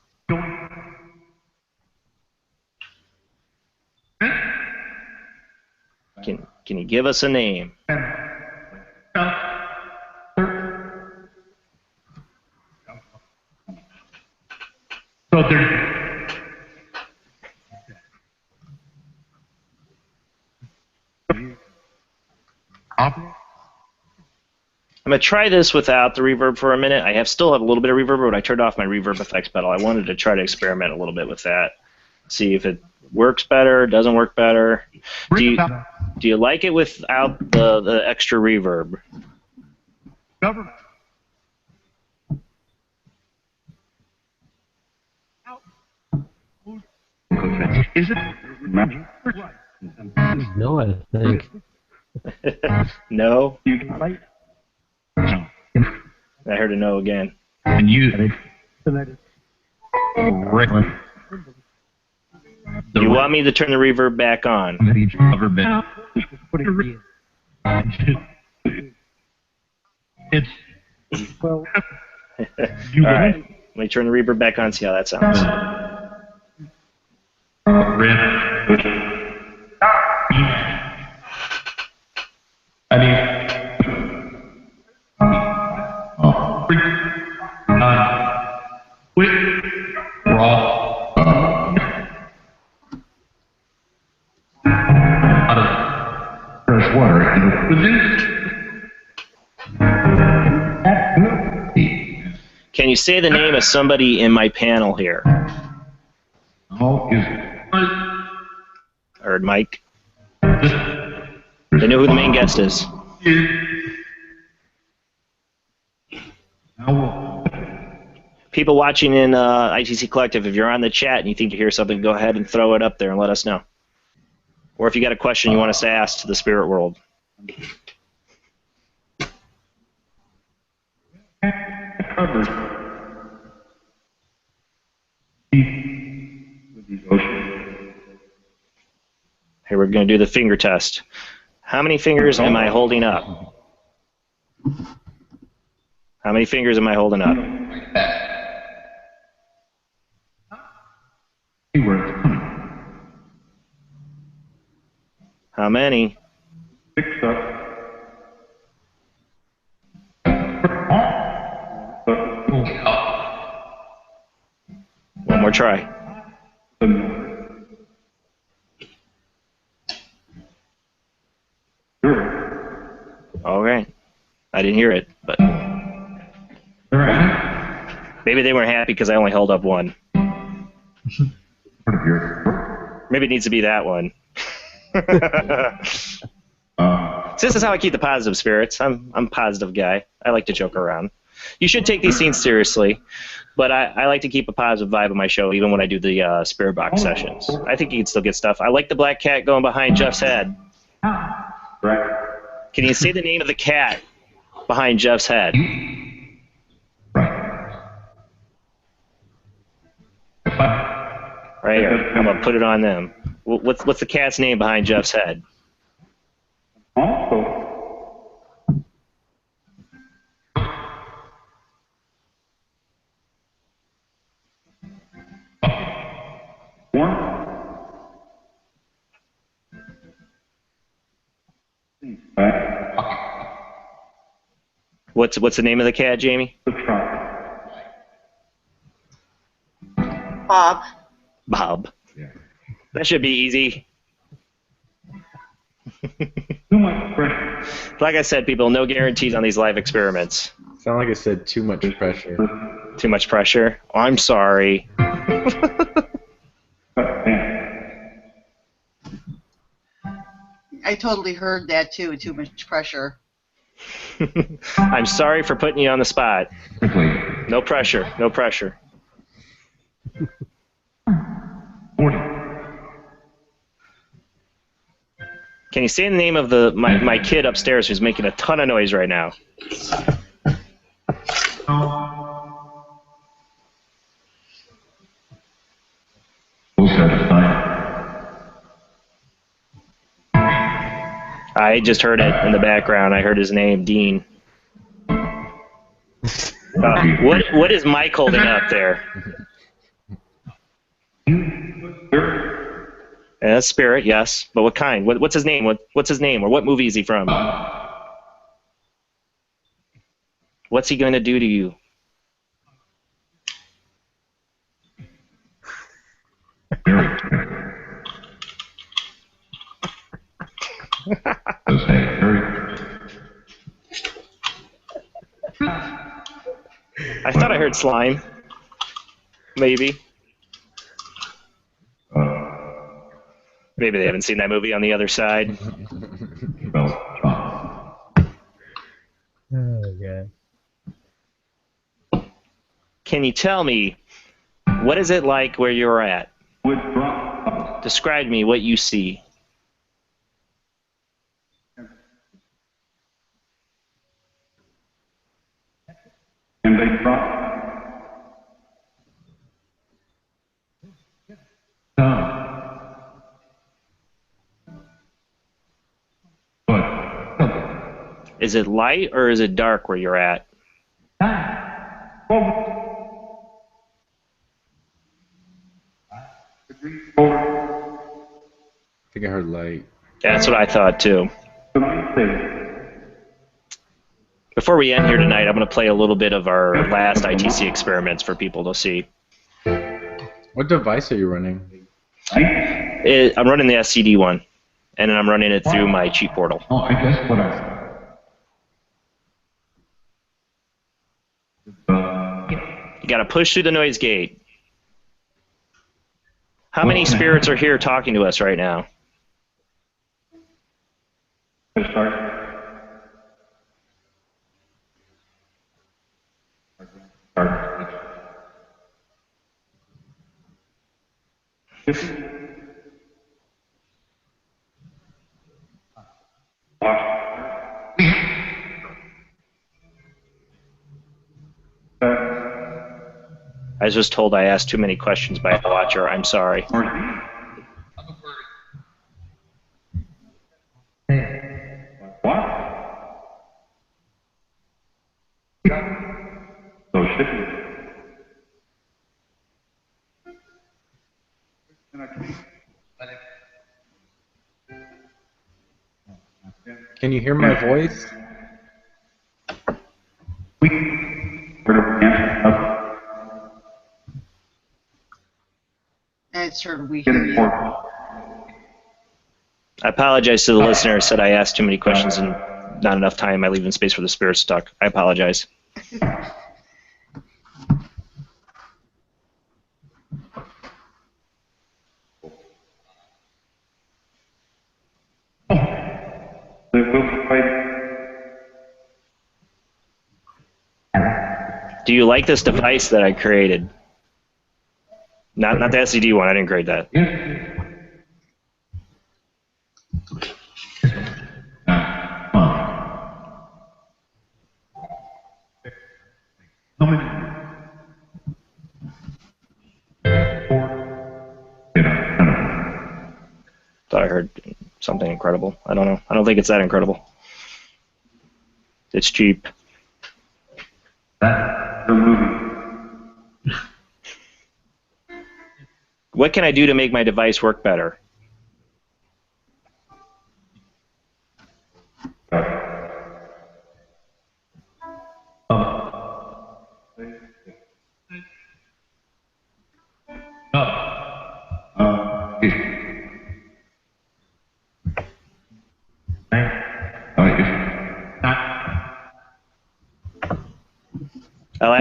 Can you give us a name? I'm going to try this without the reverb for a minute. I still have a little bit of reverb, but I turned off my reverb effects pedal. I wanted to try to experiment a little bit with that. See if it works better, doesn't work better. Do you like it without the extra reverb? Government. Is it? No, I think. No? I heard a no again. And you. You want me to turn the reverb back on? It's well. All right. Let me turn the reverb back on. See how that sounds. Fresh water and produce. Can you say the name of somebody in my panel here? Or Mike? They know who the main guest is. People watching in ITC Collective, if you're on the chat and you think you hear something, go ahead and throw it up there and let us know. Or if you got a question you want us to ask to the spirit world. Here, we're going to do the finger test. How many fingers am I holding up? How many fingers am I holding up? How many? One more try. Okay. I didn't hear it, but maybe they weren't happy because I only held up one. Maybe it needs to be that one. So this is how I keep the positive spirits. I'm a positive guy. I like to joke around. You should take these scenes seriously, but I like to keep a positive vibe on my show, even when I do the spirit box sessions. I think you can still get stuff. I like the black cat going behind Jeff's head. Can you say the name of the cat behind Jeff's head? Right here. I'm gonna put it on them. What's the cat's name behind Jeff's head? What's the name of the cat, Jamie? Bob. Bob. That should be easy. Like I said, people, no guarantees on these live experiments. Sound like I said too much pressure. Too much pressure? Oh, I'm sorry. I totally heard that too. Too much pressure. I'm sorry for putting you on the spot. No pressure. No pressure. Can you say the name of my kid upstairs who's making a ton of noise right now? I just heard it in the background. I heard his name, Dean. What is Mike holding up there? Yeah, spirit, yes. But what kind? What's his name? What's his name? Or what movie is he from? What's he going to do to you? I thought I heard slime. Maybe. Maybe they haven't seen that movie on the other side. Oh, God. Can you tell me, what is it like where you're at? Describe me what you see. And they brought Is it light or is it dark where you're at? I think I heard light. That's what I thought too. Before we end here tonight, I'm going to play a little bit of our last ITC experiments for people to see. What device are you running? I'm running the SCD one, and then I'm running it through my cheat portal. Oh, I guess what I You got to push through the noise gate. How many spirits are here talking to us right now? I was just told I asked too many questions by a watcher. I'm sorry. Can you hear my voice? It's heard we hear you. I apologize to the listeners that I asked too many questions and not enough time. I leave in space for the spirits to talk. I apologize. Do you like this device that I created? Not the SCD one. I didn't create that. Thought I heard something incredible. I don't know. I don't think it's that incredible. It's cheap. What can I do to make my device work better?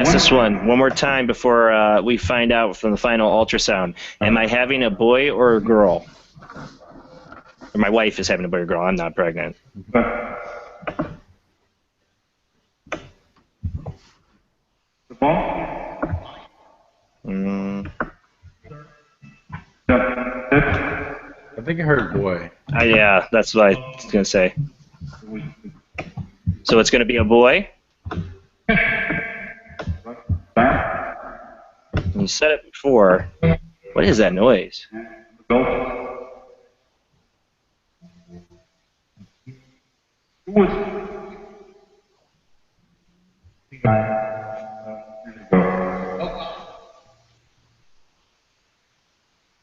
ask this one more time before we find out from the final ultrasound. Am I having a boy or a girl? Or my wife is having a boy or girl. I'm not pregnant. The ball? I think I heard boy. Yeah, that's what I was going to say. So it's going to be a boy? You said it before. What is that noise?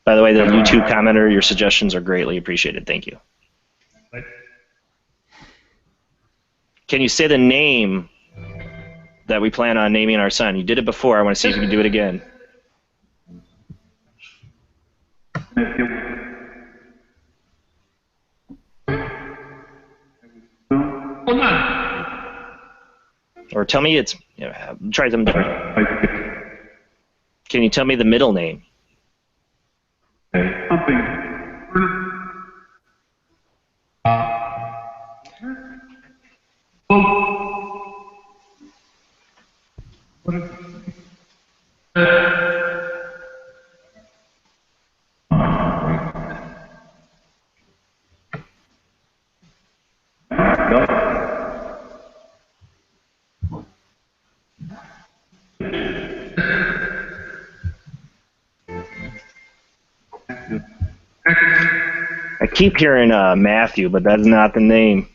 By the way, the YouTube commenter, your suggestions are greatly appreciated. Thank you. Can you say the name that we plan on naming our son? You did it before. I want to see if you can do it again. Or tell me it's... try something different. Can you tell me the middle name? I keep hearing Matthew, but that's not the name.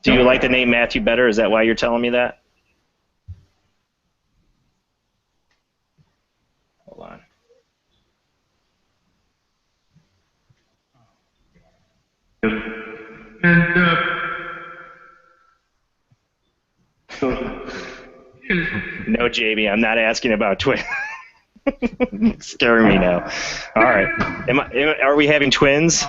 Do you like the name Matthew better? Is that why you're telling me that? Hold on. No, JB, I'm not asking about twins. Scaring me now. All right. Are we having twins?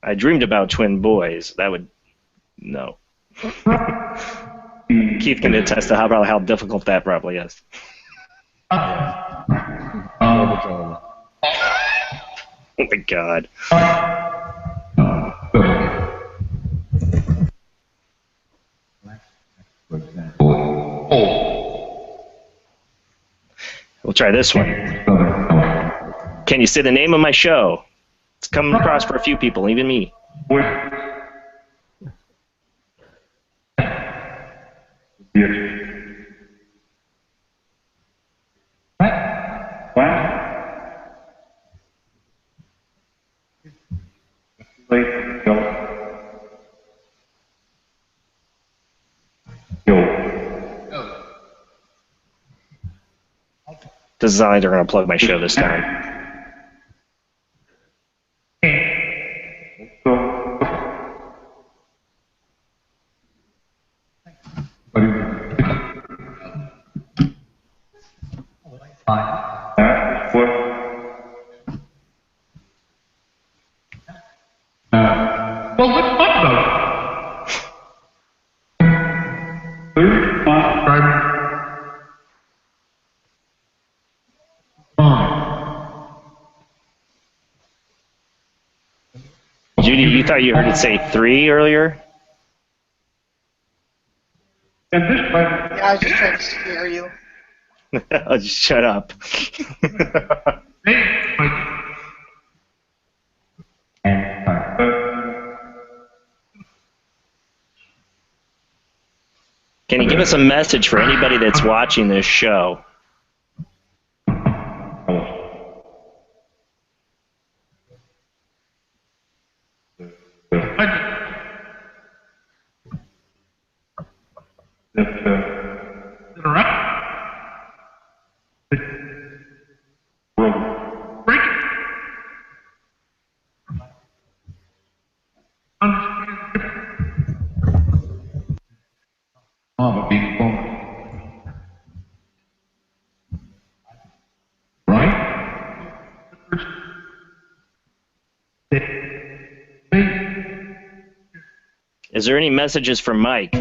I dreamed about twin boys. That would... No. Keith can attest to how difficult that probably is. Oh my God. We'll try this one. Can you say the name of my show? It's come across for a few people, even me. Doesn't sound like they're going to plug my show this time. Judy, you thought you heard it say 3 earlier? Yeah, I was just trying to scare you. Oh, just shut up. Can you give us a message for anybody that's watching this show? a big phone. Right? Is there any messages from Mike?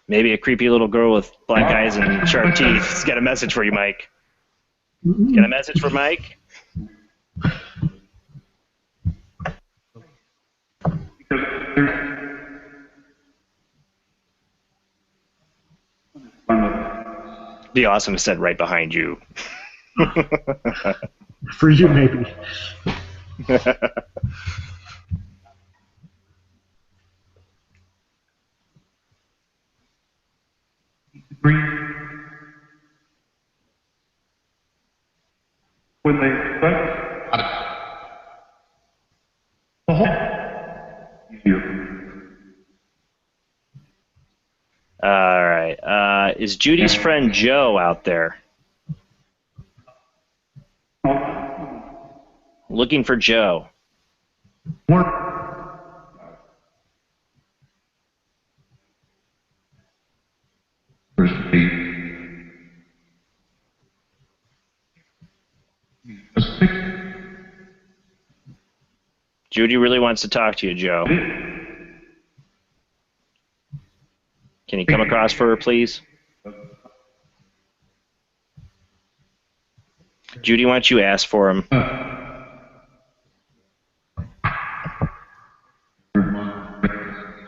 Maybe a creepy little girl with black eyes and sharp teeth has got a message for you, Mike. Got a message for Mike? Be awesome if it said right behind you. For you, maybe. When they start All right. Is Judy's friend Joe out there? Looking for Joe. Judy really wants to talk to you, Joe. Can you come across for her, please? Judy, why don't you ask for him?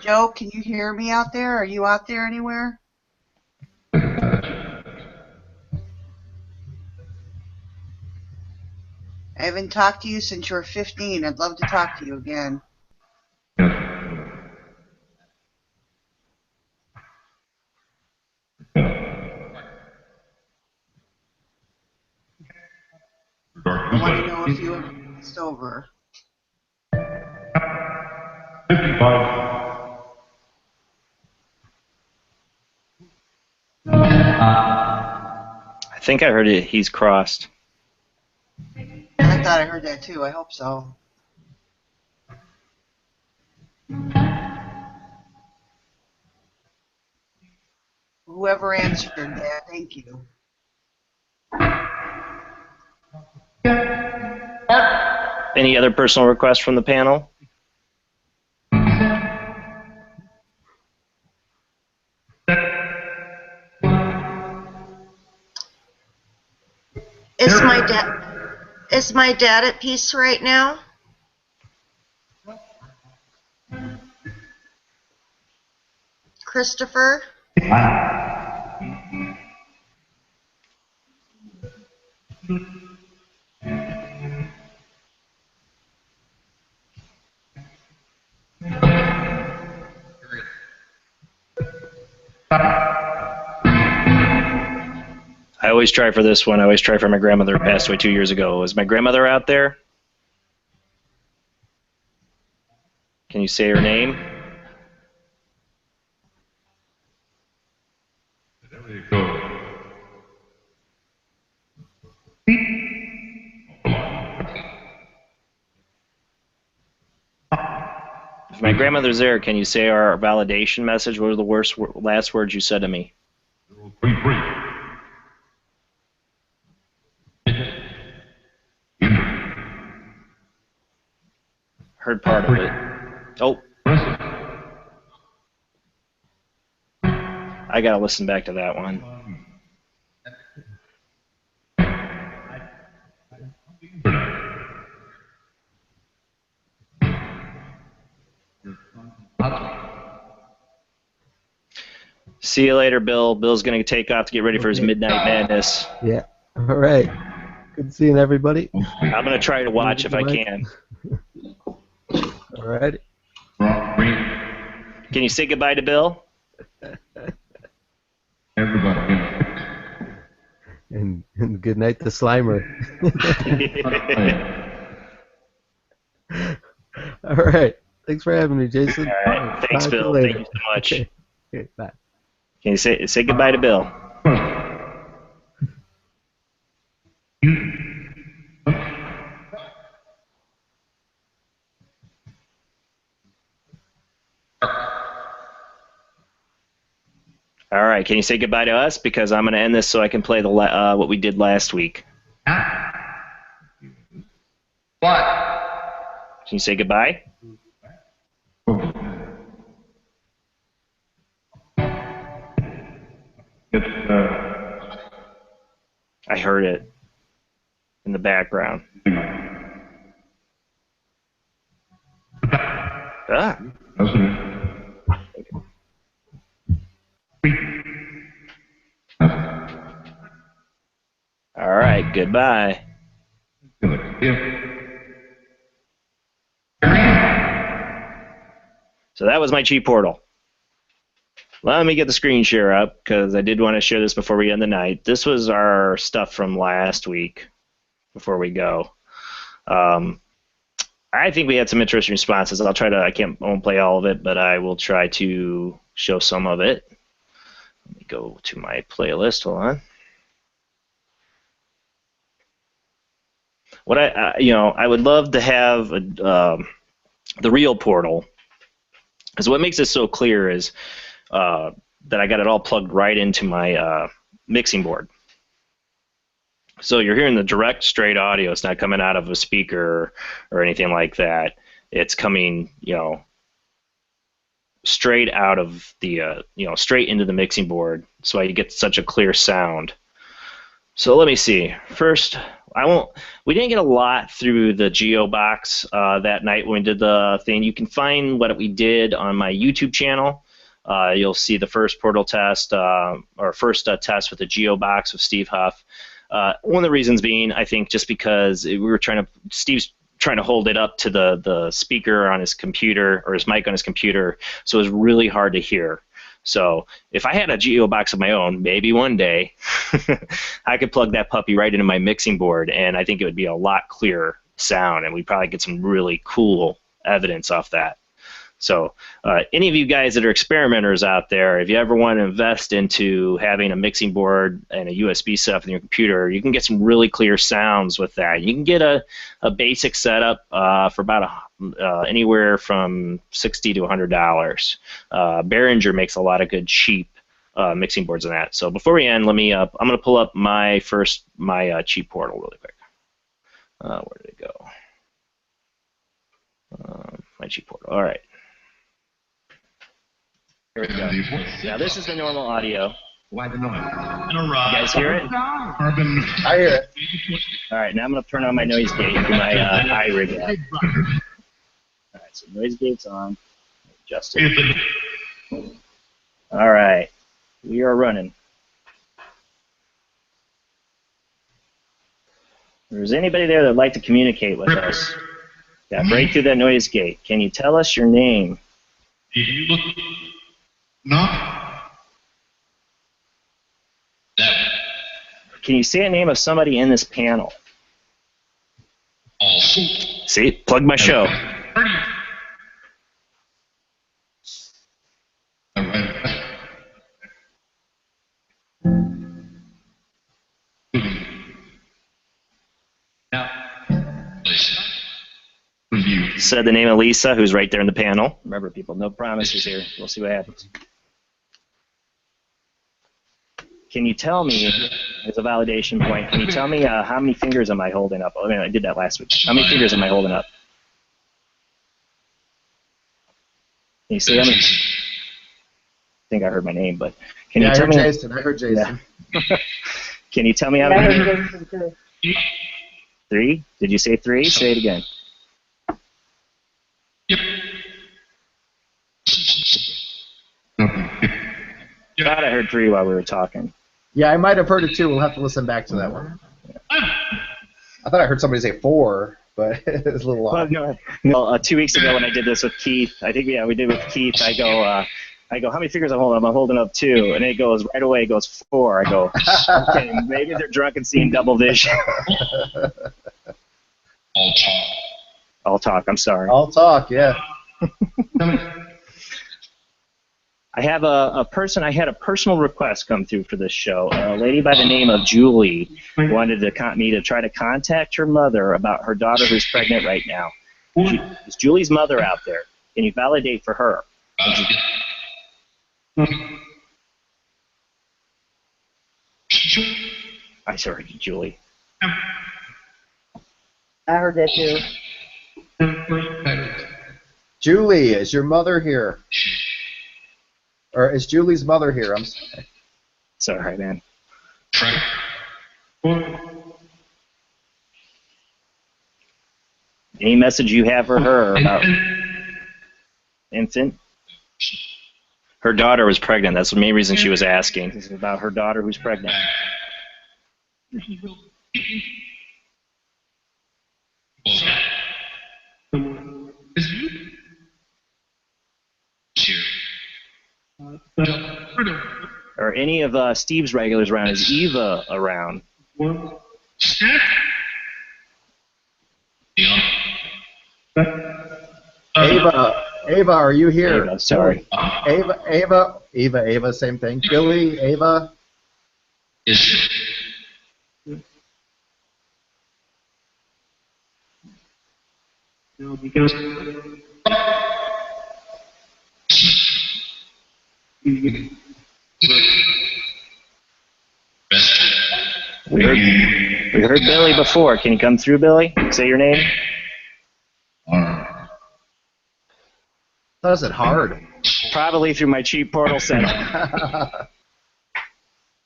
Joe, can you hear me out there? Are you out there anywhere? I haven't talked to you since you were 15. I'd love to talk to you again. I want to know if you ever passed over. I think I heard it. He's crossed. I thought I heard that too. I hope so. Whoever answered that, thank you. Any other personal requests from the panel? Is my dad at peace right now? Christopher? I always try for this one. I always try for my grandmother who passed away 2 years ago. Is my grandmother out there? Can you say her name? There you go. If my grandmother's there, can you say our validation message? What are the last words you said to me? Heard part of it. Oh. I gotta listen back to that one. See you later, Bill. Bill's gonna take off to get ready for his Midnight Madness. Yeah. All right. Good seeing everybody. I'm gonna try to watch if I can. All right. Can you say goodbye to Bill? Everybody. And good night to Slimer. All right. Thanks for having me, Jason. All right. Thanks, Talk to Bill. you Thank you so much. Okay, bye. Can you say goodbye to Bill? All right, can you say goodbye to us? Because I'm going to end this so I can play the what we did last week. What? Can you say goodbye? It's, I heard it in the background. Ah. All right, goodbye. So that was my cheat portal. Let me get the screen share up because I did want to share this before we end the night. This was our stuff from last week before we go. I think we had some interesting responses. I'll try to, I won't play all of it, but I will try to show some of it. Let me go to my playlist, hold on. What I would love to have the real portal, because what makes this so clear is that I got it all plugged right into my mixing board. So you're hearing the direct, straight audio. It's not coming out of a speaker or anything like that. It's coming, straight out of the, straight into the mixing board. So you get such a clear sound. So let me see. First, we didn't get a lot through the Geo box that night when we did the thing. You can find what we did on my YouTube channel. You'll see the first portal test, or first test with the Geo box with Steve Huff. One of the reasons being, I think, just because Steve's trying to hold it up to the speaker on his computer, or his mic on his computer, so it was really hard to hear. So if I had a Geo box of my own, maybe one day, I could plug that puppy right into my mixing board, and I think it would be a lot clearer sound, and we'd probably get some really cool evidence off that. So any of you guys that are experimenters out there, if you ever want to invest into having a mixing board and a USB setup in your computer, you can get some really clear sounds with that. You can get a basic setup for about anywhere from $60 to $100. Behringer makes a lot of good cheap mixing boards on that. So before we end, I'm going to pull up my cheap portal really quick. Where did it go? My cheap portal. All right. Here we go. Now this is the normal audio. Why the noise? You guys hear it? I hear it. All right, now I'm going to turn on my noise gate through my iRig app. All right, so noise gate's on. Adjust it. All right, we are running. If there's anybody there that'd like to communicate with us, break through that noise gate. Can you tell us your name? Can you say a name of somebody in this panel? See, plug my show. Said the name of Lisa, who's right there in the panel. Remember, people, no promises here. We'll see what happens. Can you tell me, as a validation point, can you tell me how many fingers am I holding up? I mean, I did that last week. How many fingers am I holding up? Can you see them? I think I heard my name, but can you tell me? Jason. I heard Jason. Yeah. Can you tell me how many? 3? Did you say 3? Say it again. Yep. Thought I heard 3 while we were talking. Yeah, I might have heard it too. We'll have to listen back to that one. I thought I heard somebody say 4, but it's a little off. No, 2 weeks ago when I did this with Keith, I think we did with Keith. I go, how many fingers I'm holding up? I'm holding up 2, and it goes right away. It goes 4. I go, okay, maybe they're drunk and seeing double vision. All talk. All talk. I'm sorry. All talk. Yeah. I have I had a personal request come through for this show. A lady by the name of Julie wanted me to try to contact her mother about her daughter who's pregnant right now. Is Julie's mother out there? Can you validate for her? I heard Julie. I heard that too. Julie, is your mother here? Or is Julie's mother here? I'm sorry. Sorry, man. Any message you have for her about infant? Her daughter was pregnant. That's the main reason she was asking. It's about her daughter who's pregnant. Are any of Steve's regulars around? Is Eva around? Ava, are you here? Ava, sorry. Ava, same thing. Billy, Ava. We heard Billy before. Can you come through, Billy? Say your name. That wasn't hard. Probably through my cheap portal setup.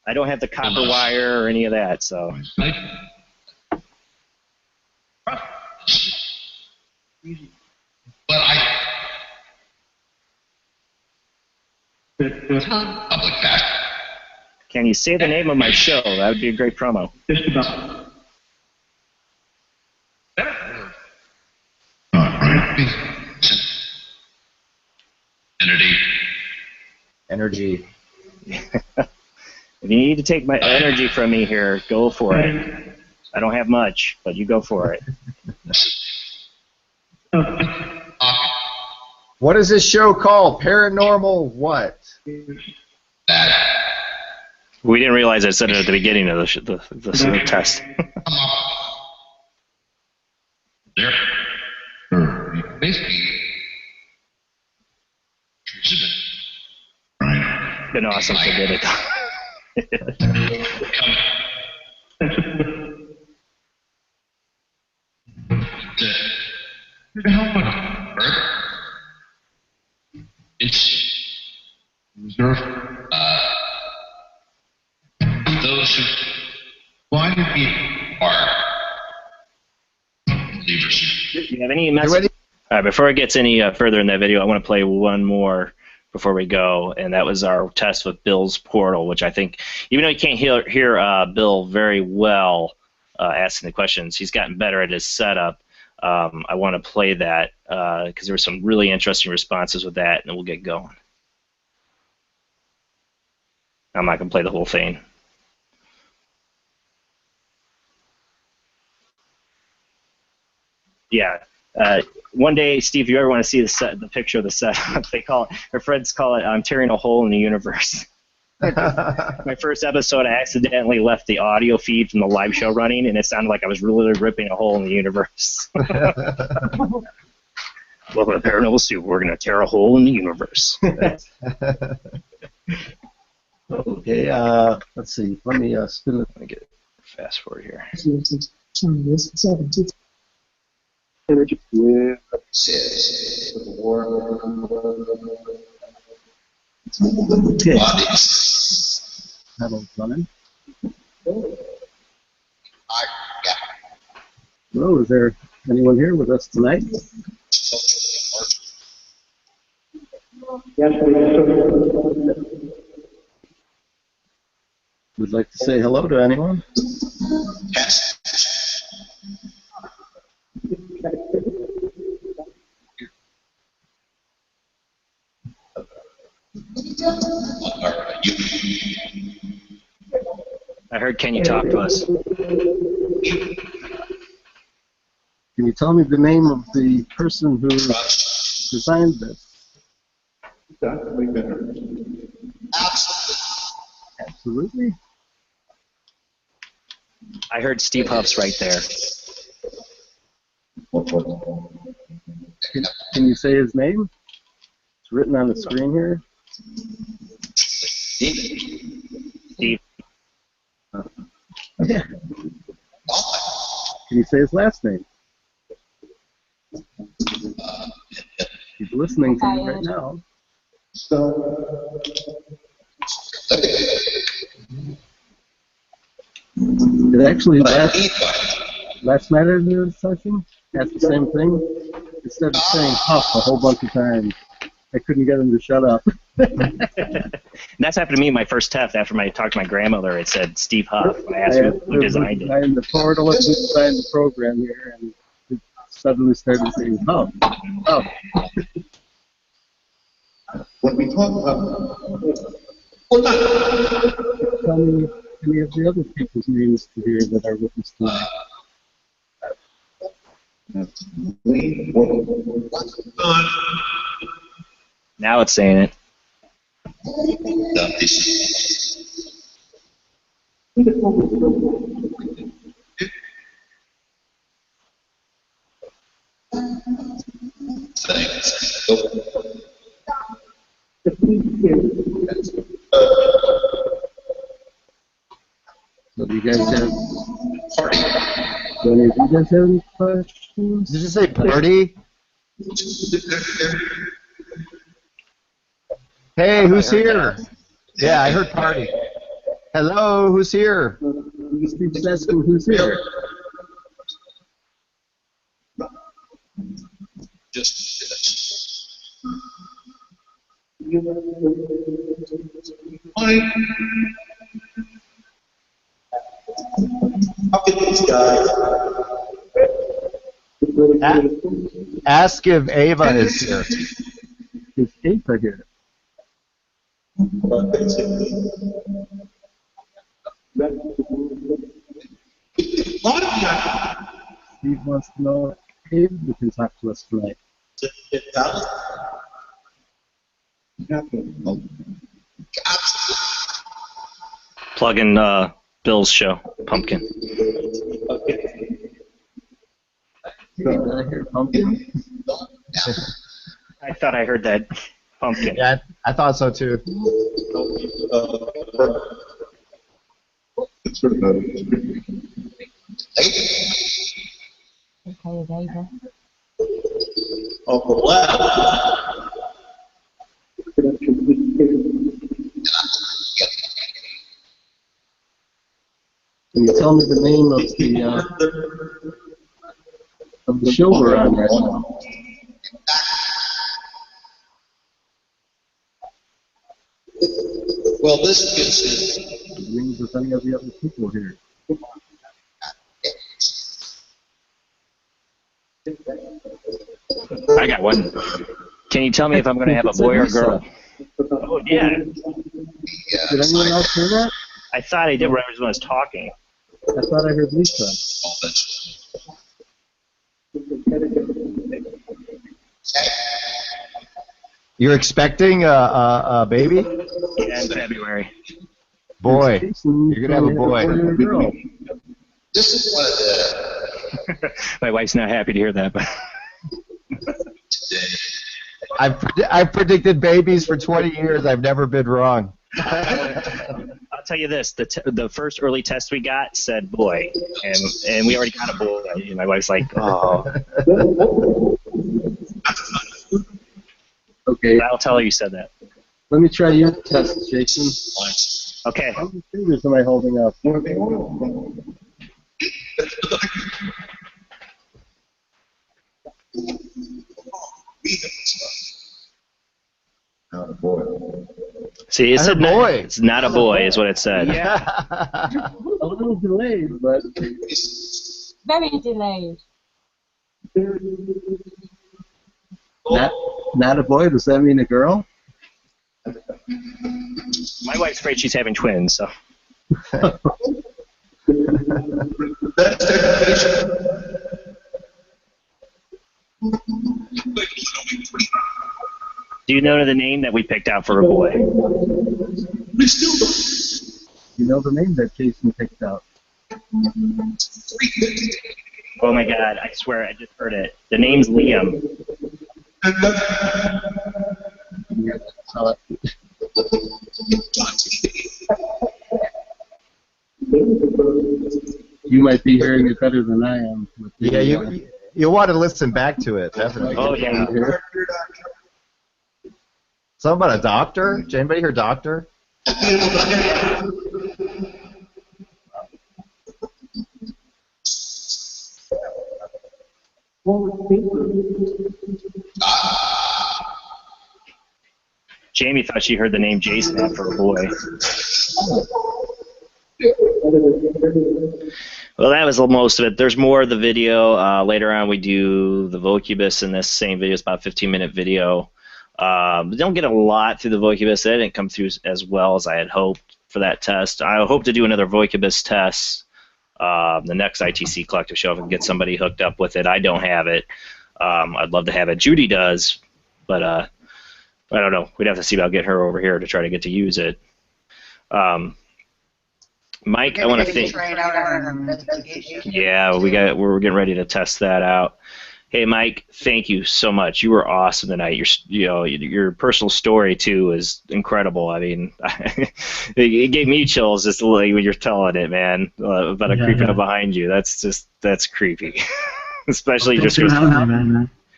I don't have the copper wire or any of that, so. Can you say the name of my show? That would be a great promo. Energy. If you need to take my energy from me here, go for it. I don't have much, but you go for it. What is this show called? Paranormal what? We didn't realize I said it at the beginning of the test. Been awesome to get it. It's reserved those who want to be part leaders. Do you have any message? All right, before it gets any further in that video, I want to play one more before we go, and that was our test with Bill's portal, which I think, even though you can't hear Bill very well asking the questions, he's gotten better at his setup. I want to play that because there were some really interesting responses with that, and then we'll get going. I'm not going to play the whole thing. Yeah. One day, Steve, if you ever want to see the picture of the setup, her friends call it "I'm tearing a hole in the universe." My first episode, I accidentally left the audio feed from the live show running, and it sounded like I was really ripping a hole in the universe. Welcome to Paranormal Soup. We're going to tear a hole in the universe. Okay, let's see. Let me spin it. Let me get fast forward here. With okay. That'll running. Hello, is there anyone here with us tonight? Would like to say hello to anyone? Yes. I heard, can you talk to us? Can you tell me the name of the person who designed this? Absolutely. I heard Steve Huff's right there. Can you say his name? It's written on the screen here. Steve. Yeah. Can you say his last name? He's listening to you right now. It actually last night in the session asked the same thing. Instead of saying Huff a whole bunch of times, I couldn't get him to shut up. And that's happened to me in my first test after I talked to my grandmother. It said Steve Huff. I asked who designed it. I am the portal who designed the program here, and it suddenly started saying Huff. Huff. When we talk about Tell me any of the other people's names here that are with us tonight. Now it's saying it. So do you guys have do any of you guys have any questions? Did you say party? Hey, who's here? Yeah, I heard party. Hello, who's here? Steve's asking who's here. Ask if Ava is here. Is Ava here? Steve wants to know if Ava can talk to us tonight. Plug in Bill's show, Pumpkin. Did I hear pumpkin? I thought I heard that. Pumpkin. Yeah, I thought so too. Okay, Ava. Can you tell me the name of the show we're on right now? Well, this is The names of any of the other people here. I got one. Can you tell me if I'm going to have a boy or a girl? Oh, yeah. Did anyone else hear that? I thought I did when I was talking. I thought I heard Lisa. You're expecting a baby? Yeah, in February. Boy, you're gonna have a boy. this is one of the My wife's not happy to hear that, but I've predicted babies for 20 years. I've never been wrong. I'll tell you this: the first early test we got said boy, and we already got a boy. And my wife's like, oh. Okay. I'll tell her you said that. Let me try your test, Jason. Okay. How many fingers am I holding up? Not a boy. See, it I said heard boy. It's not a boy, is what it said. Yeah. A little delayed, but Very delayed. not a boy. Does that mean a girl? My wife's afraid she's having twins, so. Do you know the name that we picked out for a boy? You know the name that Jason picked out. Oh my God! I swear I just heard it. The name's Liam. you might be hearing it better than I am. With the, Yeah, you want to listen back to it, definitely. Oh yeah. Something about a doctor? Did anybody hear doctor? Jamie thought she heard the name Jason after a boy. Well, that was most of it. There's more of the video. Later on, we do the Vocubus in this same video. It's about a 15-minute video. We don't get a lot through the Vocubus. That didn't come through as well as I had hoped for that test. I hope to do another Vocubus test the next ITC Collective show if I can get somebody hooked up with it. I don't have it. I'd love to have it. Judy does, but I don't know. We'd have to see about getting her over here to try to get to use it. Mike, I want to thank. Yeah, we're getting ready to test that out. Hey, Mike, thank you so much. You were awesome tonight. Your personal story too is incredible. I mean, it gave me chills just when you're telling it, man. About a creeping up behind you. That's creepy. Especially just.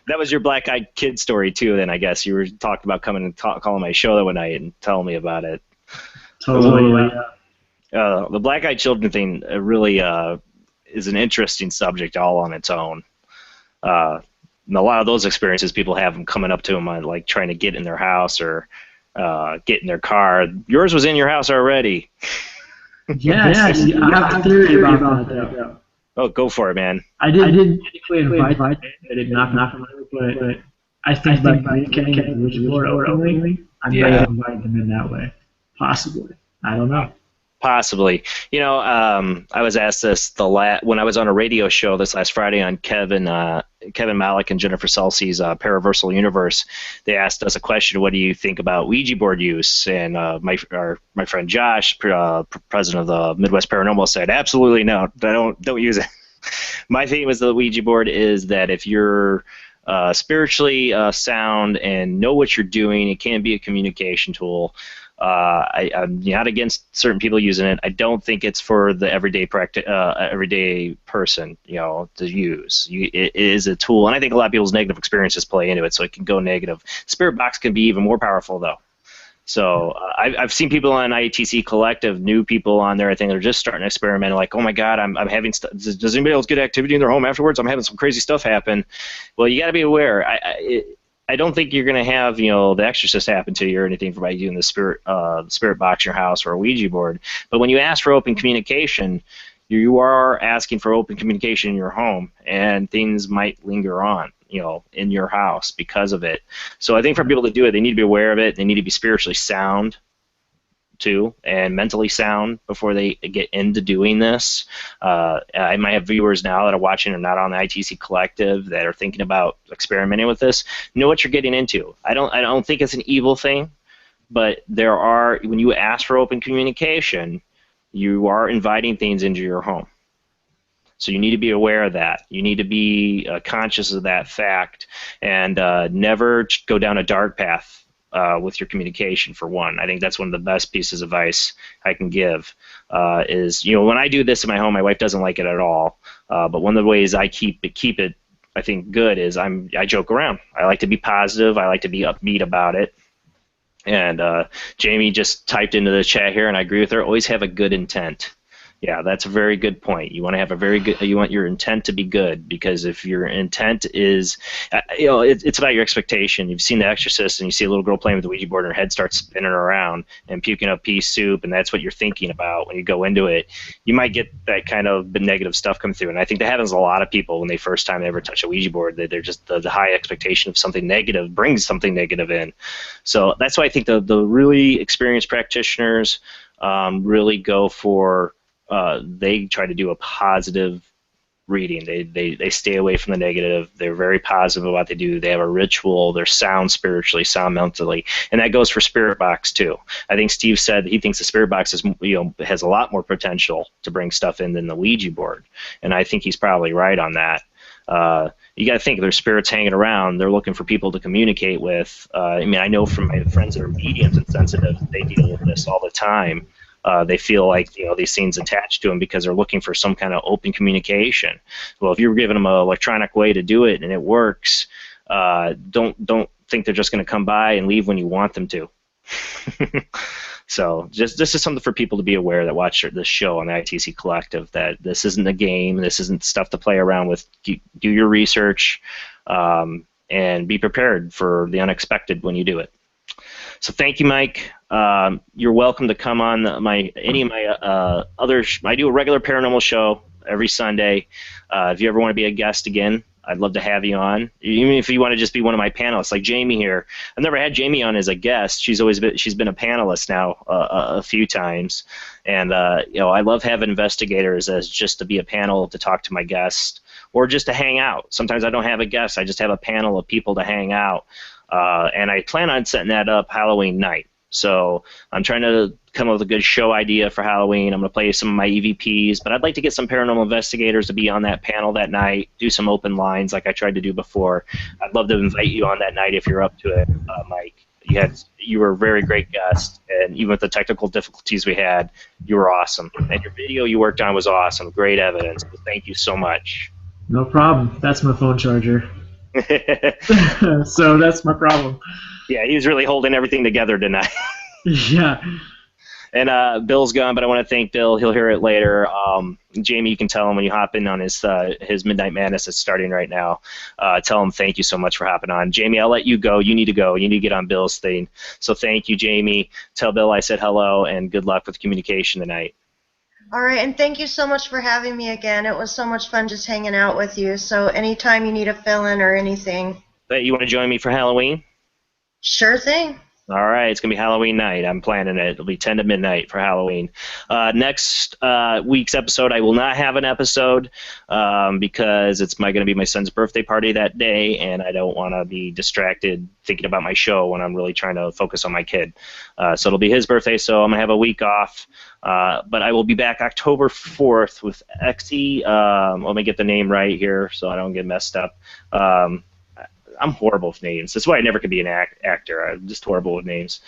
That was your black-eyed kid story too. Then I guess you were talking about coming and calling my show that one night and telling me about it. Totally. The black-eyed children thing really is an interesting subject all on its own. And a lot of those experiences people have them coming up to them like trying to get in their house or get in their car. Yours was in your house already. Yes, I have a theory about that. Oh, go for it, man. I didn't technically invite them. I did not but I think by communicating with the Lord openly, I may have invited them in that way. Possibly. I don't know. Possibly. I was asked this when I was on a radio show this last Friday on Kevin Malik and Jennifer Selsey's Paraversal Universe. They asked us a question: what do you think about Ouija board use? And my friend Josh, president of the Midwest Paranormal, said, absolutely no, don't use it. My thing with the Ouija board is that if you're spiritually sound and know what you're doing, it can be a communication tool. I'm not against certain people using it. I don't think it's for the everyday person, to use. It is a tool, and I think a lot of people's negative experiences play into it, so it can go negative. Spirit box can be even more powerful, though. So I've seen people on ITC Collective, new people on there. I think they're just starting to experiment. Like, oh my God, I'm having. Does anybody else get activity in their home afterwards? I'm having some crazy stuff happen. Well, you got to be aware. I don't think you're going to have, The Exorcist happen to you or anything by using the spirit box in your house or a Ouija board. But when you ask for open communication, you are asking for open communication in your home, and things might linger on, in your house because of it. So I think for people to do it, they need to be aware of it. They need to be spiritually sound, too, and mentally sound before they get into doing this. I might have viewers now that are watching or not on the ITC Collective that are thinking about experimenting with this. Know what you're getting into. I don't think it's an evil thing, but when you ask for open communication, you are inviting things into your home. So you need to be aware of that. You need to be conscious of that fact, and never go down a dark path with your communication, for one. I think that's one of the best pieces of advice I can give. Is when I do this in my home, my wife doesn't like it at all. But one of the ways I keep it, I think, good is I joke around. I like to be positive. I like to be upbeat about it. And Jamie just typed into the chat here, and I agree with her. Always have a good intent. Yeah, that's a very good point. You want to have you want your intent to be good, because if your intent is, it's about your expectation. You've seen The Exorcist, and you see a little girl playing with the Ouija board, and her head starts spinning around and puking up pea soup, and that's what you're thinking about when you go into it. You might get that kind of negative stuff come through, and I think that happens to a lot of people when they first time they ever touch a Ouija board. They're just the high expectation of something negative brings something negative in. So that's why I think the really experienced practitioners really go for. They try to do a positive reading. They stay away from the negative. They're very positive about what they do. They have a ritual. They're sound spiritually, sound mentally, and that goes for Spirit Box too. I think Steve said he thinks the Spirit Box has a lot more potential to bring stuff in than the Ouija board, and I think he's probably right on that. You got to think there's spirits hanging around. They're looking for people to communicate with. I know from my friends that are mediums and sensitive, they deal with this all the time. they feel like these things attached to them because they're looking for some kind of open communication. Well, if you're giving them an electronic way to do it and it works, don't think they're just going to come by and leave when you want them to. So this is something for people to be aware that watch this show on the ITC Collective, that this isn't a game, this isn't stuff to play around with. Do your research and be prepared for the unexpected when you do it. So thank you, Mike. You're welcome to come on any of my other. I do a regular paranormal show every Sunday. If you ever want to be a guest again, I'd love to have you on. Even if you want to just be one of my panelists, like Jamie here. I've never had Jamie on as a guest. She's been a panelist now a few times, and I love having investigators as just to be a panel to talk to my guests or just to hang out. Sometimes I don't have a guest. I just have a panel of people to hang out, and I plan on setting that up Halloween night. So I'm trying to come up with a good show idea for Halloween. I'm going to play some of my EVPs, but I'd like to get some paranormal investigators to be on that panel that night, do some open lines like I tried to do before. I'd love to invite you on that night if you're up to it, Mike. You were a very great guest, and even with the technical difficulties we had, you were awesome. And your video you worked on was awesome. Great evidence. So thank you so much. No problem. That's my phone charger. So that's my problem. Yeah, he was really holding everything together tonight. Yeah. And Bill's gone, but I want to thank Bill. He'll hear it later. Jamie, you can tell him when you hop in on his Midnight Madness that's starting right now. Tell him thank you so much for hopping on. Jamie, I'll let you go. You need to go. You need to get on Bill's thing. So thank you, Jamie. Tell Bill I said hello, and good luck with communication tonight. All right, and thank you so much for having me again. It was so much fun just hanging out with you. So anytime you need a fill-in or anything. But you want to join me for Halloween? Sure thing. All right, it's going to be Halloween night. I'm planning it. It'll be 10 to midnight for Halloween. Next week's episode, I will not have an episode because it's going to be my son's birthday party that day, and I don't want to be distracted thinking about my show when I'm really trying to focus on my kid. So it'll be his birthday, so I'm going to have a week off. But I will be back October 4th with Exie. Let me get the name right here so I don't get messed up. I'm horrible with names. That's why I never could be an actor. I'm just horrible with names.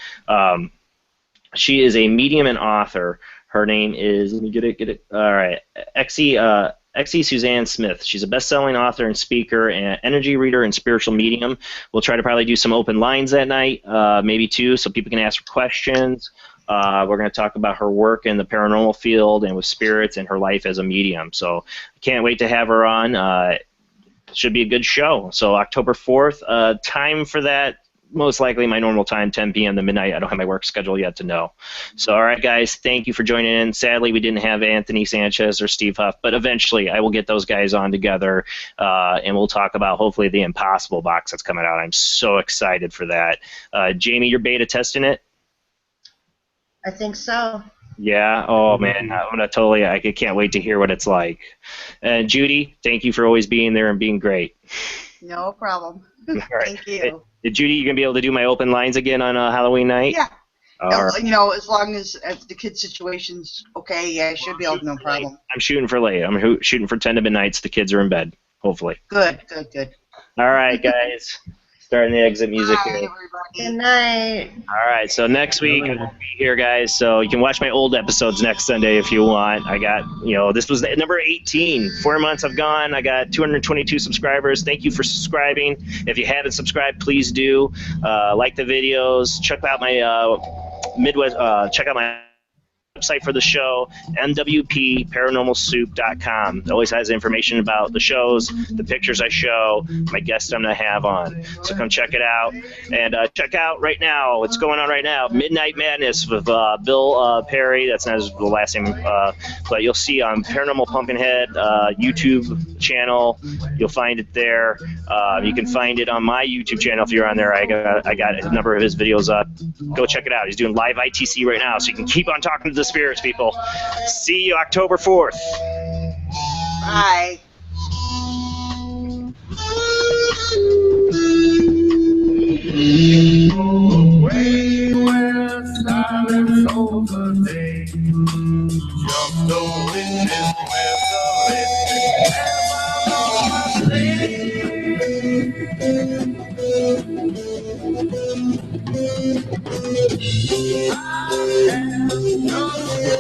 She is a medium and author. Her name is, let me get it. All right, Exie Suzanne Smith. She's a best-selling author and speaker and energy reader and spiritual medium. We'll try to probably do some open lines that night, maybe two, so people can ask her questions. We're going to talk about her work in the paranormal field and with spirits and her life as a medium. So I can't wait to have her on. Should be a good show. So October 4th, time for that, most likely my normal time, 10 p.m. to midnight. I don't have my work schedule yet to know. So, all right, guys, thank you for joining in. Sadly, we didn't have Anthony Sanchez or Steve Huff, but eventually I will get those guys on together, and we'll talk about, hopefully, the Impossible box that's coming out. I'm so excited for that. Jamie, you're beta testing it? I think so. Yeah. Oh man, I can't wait to hear what it's like. And Judy, thank you for always being there and being great. No problem. All right. Thank you. Judy, you gonna be able to do my open lines again on Halloween night? Yeah. All right. As long as the kid situation's okay, yeah, I should be able to, no problem. I'm shooting for late. I'm shooting for 10 to midnight so the kids are in bed, hopefully. Good. All right, guys. Starting the exit music Bye, here. everybody. Good night. All right, so next week I will be here, guys. So you can watch my old episodes next Sunday if you want. I got, this was number 18. 4 months I've gone. I got 222 subscribers. Thank you for subscribing. If you haven't subscribed, please do. Like the videos. Check out my check out my website for the show, mwpparanormalsoup.com. It always has information about the shows, the pictures I show, my guests I'm going to have on. So come check it out. And check out right now what's going on right now, Midnight Madness with Bill Perry. That's not his last name, but you'll see on Paranormal Pumpkinhead YouTube channel. You'll find it there. You can find it on my YouTube channel if you're on there. I got a number of his videos up. Go check it out. He's doing live ITC right now, so you can keep on talking to the spirits, people. See you October 4th. Bye. Away where silence over day, just the wind is where the living have my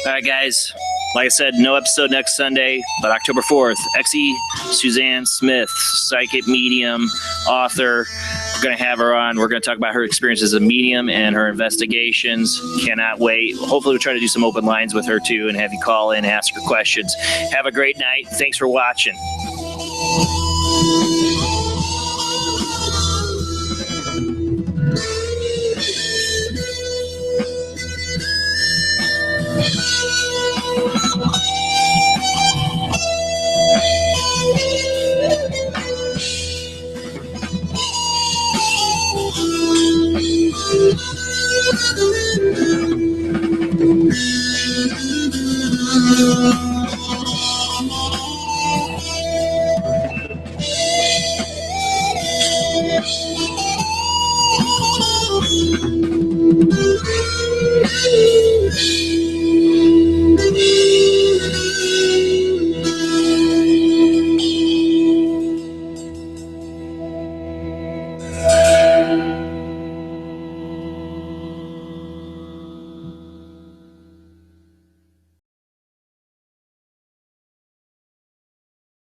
All right, guys. Like I said, no episode next Sunday, but October 4th, Xe Suzanne Smith, psychic medium, author. We're going to have her on. We're going to talk about her experience as a medium and her investigations. Cannot wait. Hopefully, we'll try to do some open lines with her, too, and have you call in, ask her questions. Have a great night. Thanks for watching. Yeah.